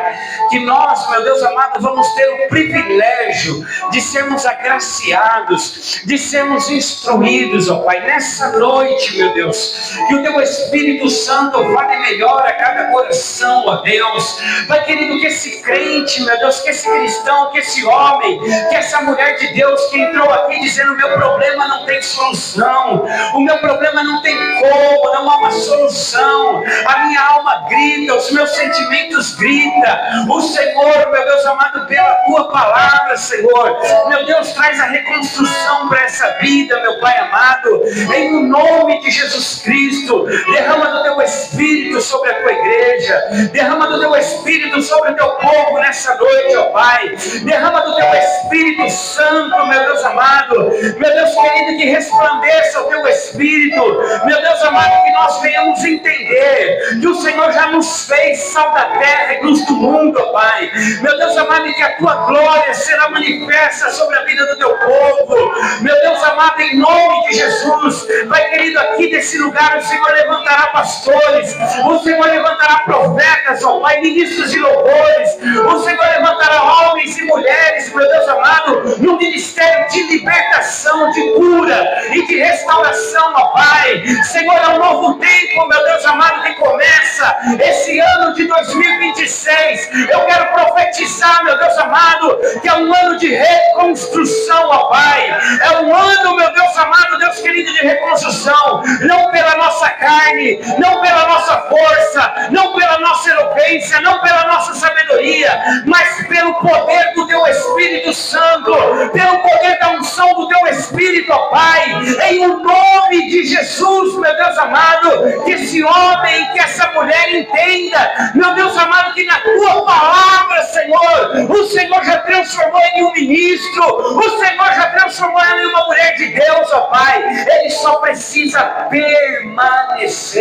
que nós, meu Deus amado, vamos ter o privilégio de sermos agraciados, de sermos instruídos, ó Pai, nessa noite, meu Deus, que o Teu Espírito Santo fale melhor a cada coração, ó Deus. Pai querido, que esse crente, meu Deus, que esse cristão, que esse homem, que essa mulher de Deus que entrou aqui dizendo: o meu problema não tem solução, o meu problema não tem como, não há uma solução, a minha alma grita, os meus sentimentos gritam. O Senhor, meu Deus amado, pela Tua palavra, Senhor, meu Deus, traz a reconstrução para essa vida, meu Pai amado, em nome de Jesus Cristo. Derrama do Teu Espírito sobre a Tua igreja, derrama do Teu Espírito sobre o Teu povo nessa noite, ó Pai. Derrama do Teu Espírito Santo, meu Deus amado, meu Deus querido, que resplandeça o Teu Espírito, meu Deus amado, que nós venhamos entender que o Senhor já nos fez sal da terra e luz do mundo, ó Pai. Meu Deus amado, que a Tua glória será manifesta sobre a vida do Teu povo, meu Deus amado, em nome de Jesus. Pai querido, aqui desse lugar o Senhor levantará pastores, o Senhor levantará profetas, ó Pai, ministros de louvores, o Senhor levantará homens e mulheres, meu Deus amado, no ministério de libertação, de cura e de restauração, ó Pai. Senhor, é um novo tempo, meu Deus amado, que começa esse ano de 2026. Eu quero profetizar, meu Deus amado, que é um ano de reconstrução, ó Pai. É um ano, meu Deus amado, Deus querido, de reconstrução, não pela nossa carne, não pela nossa força, não pela nossa eloquência, não pela nossa sabedoria, mas pelo poder do Teu Espírito Santo, pelo poder da unção do Teu Espírito, ó Pai, em o nome de Jesus, meu Deus amado, que esse homem, que essa mulher entenda, meu Deus amado, que na Tua palavra, Senhor, o Senhor já transformou em um ministro, o Senhor já transformou em uma mulher de Deus, ó Pai. Ele só precisa permanecer,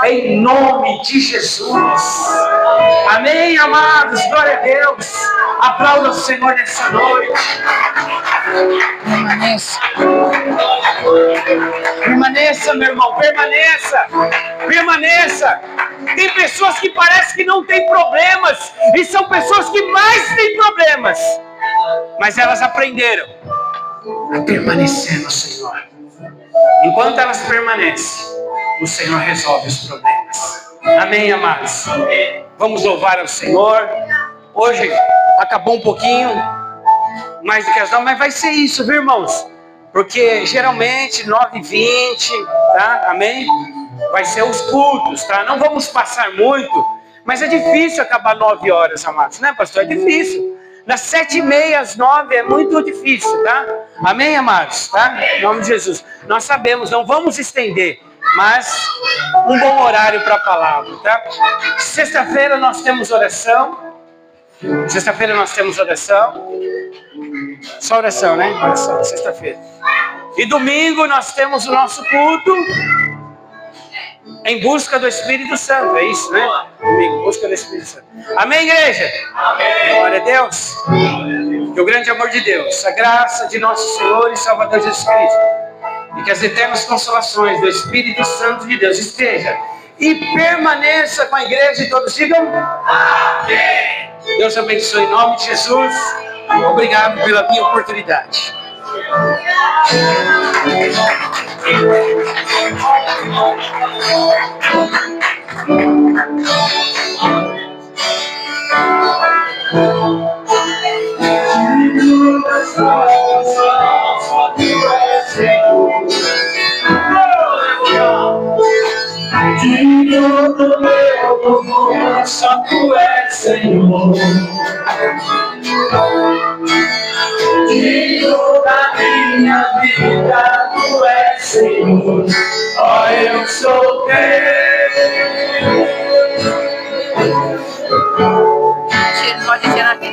em nome de Jesus. Amém, amados, glória a Deus. Aplauda o Senhor nessa noite. Permaneça. Permaneça, meu irmão, permaneça. Permaneça. Tem pessoas que parecem que não têm problemas, e são pessoas que mais têm problemas, mas elas aprenderam a permanecer no Senhor. Enquanto elas permanecem, o Senhor resolve os problemas. Amém, amados? Vamos louvar ao Senhor. Hoje acabou um pouquinho mais do que as 9, mas vai ser isso, viu, irmãos? Porque geralmente 9h20, tá? Amém? Vai ser os cultos, tá? Não vamos passar muito, mas é difícil acabar 9 horas, amados, né, pastor? É difícil. Das 7h30 às 9 é muito difícil, tá? Amém, amados? Tá? Em nome de Jesus. Nós sabemos, não vamos estender. mas um bom horário para a palavra, tá? Sexta-feira nós temos oração. Sexta-feira nós temos oração. Só oração, né? Oração, sexta-feira. E domingo nós temos o nosso culto em busca do Espírito Santo. É isso, né? Domingo, em busca do Espírito Santo. Amém, igreja? Amém. Glória a Deus. Que o grande amor de Deus, a graça de nosso Senhor e Salvador Jesus Cristo, e que as eternas consolações do Espírito Santo de Deus esteja e permaneça com a igreja, e todos digam amém. Deus abençoe em nome de Jesus. Obrigado pela minha oportunidade. Só tu és Senhor. Digno da minha vida, tu és Senhor. Ó, eu sou teu. Pode tirar aqui.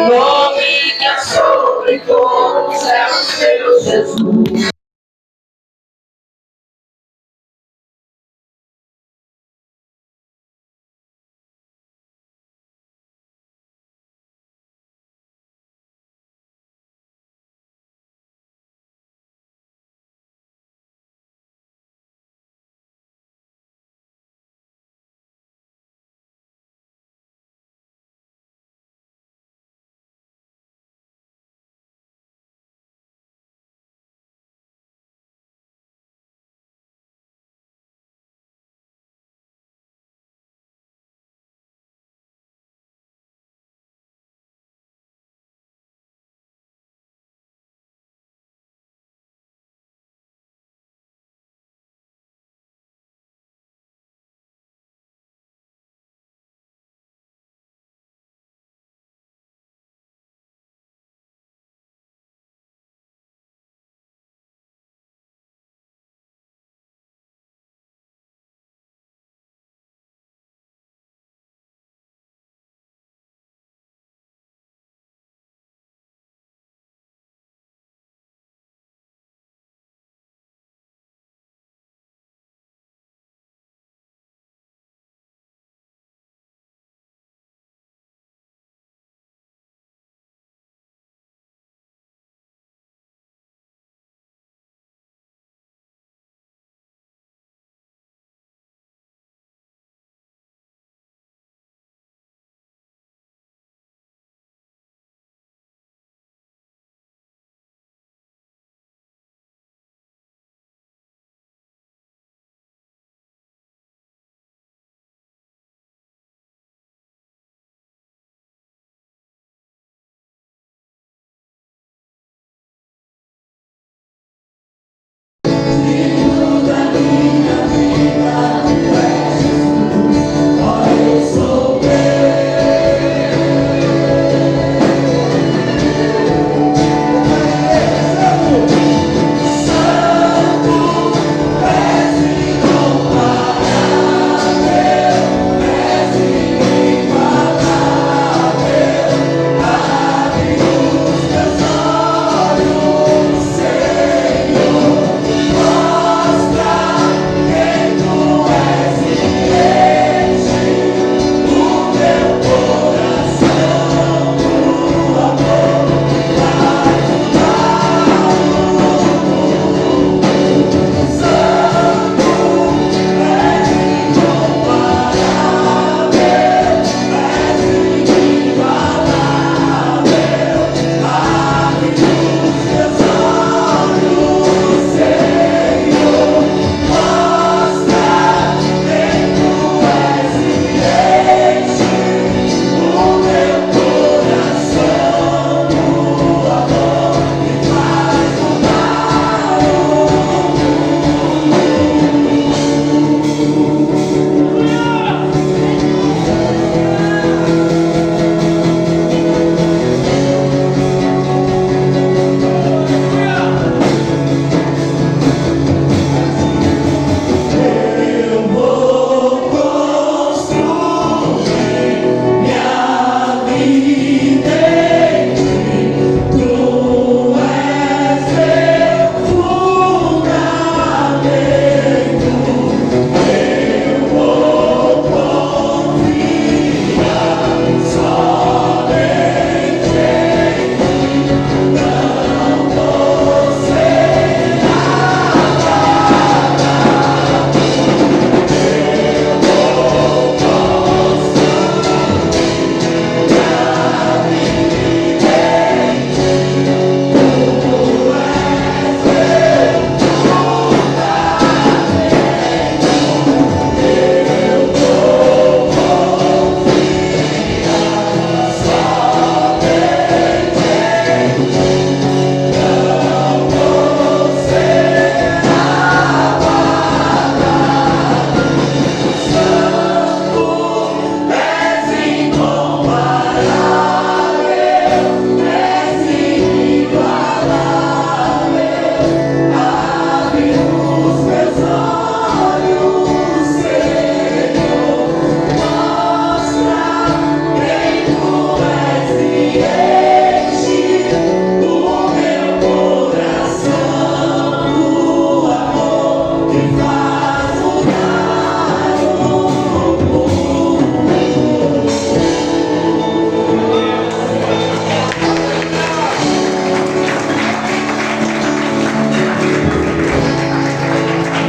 Nome que é sobre todos os céus, Jesus.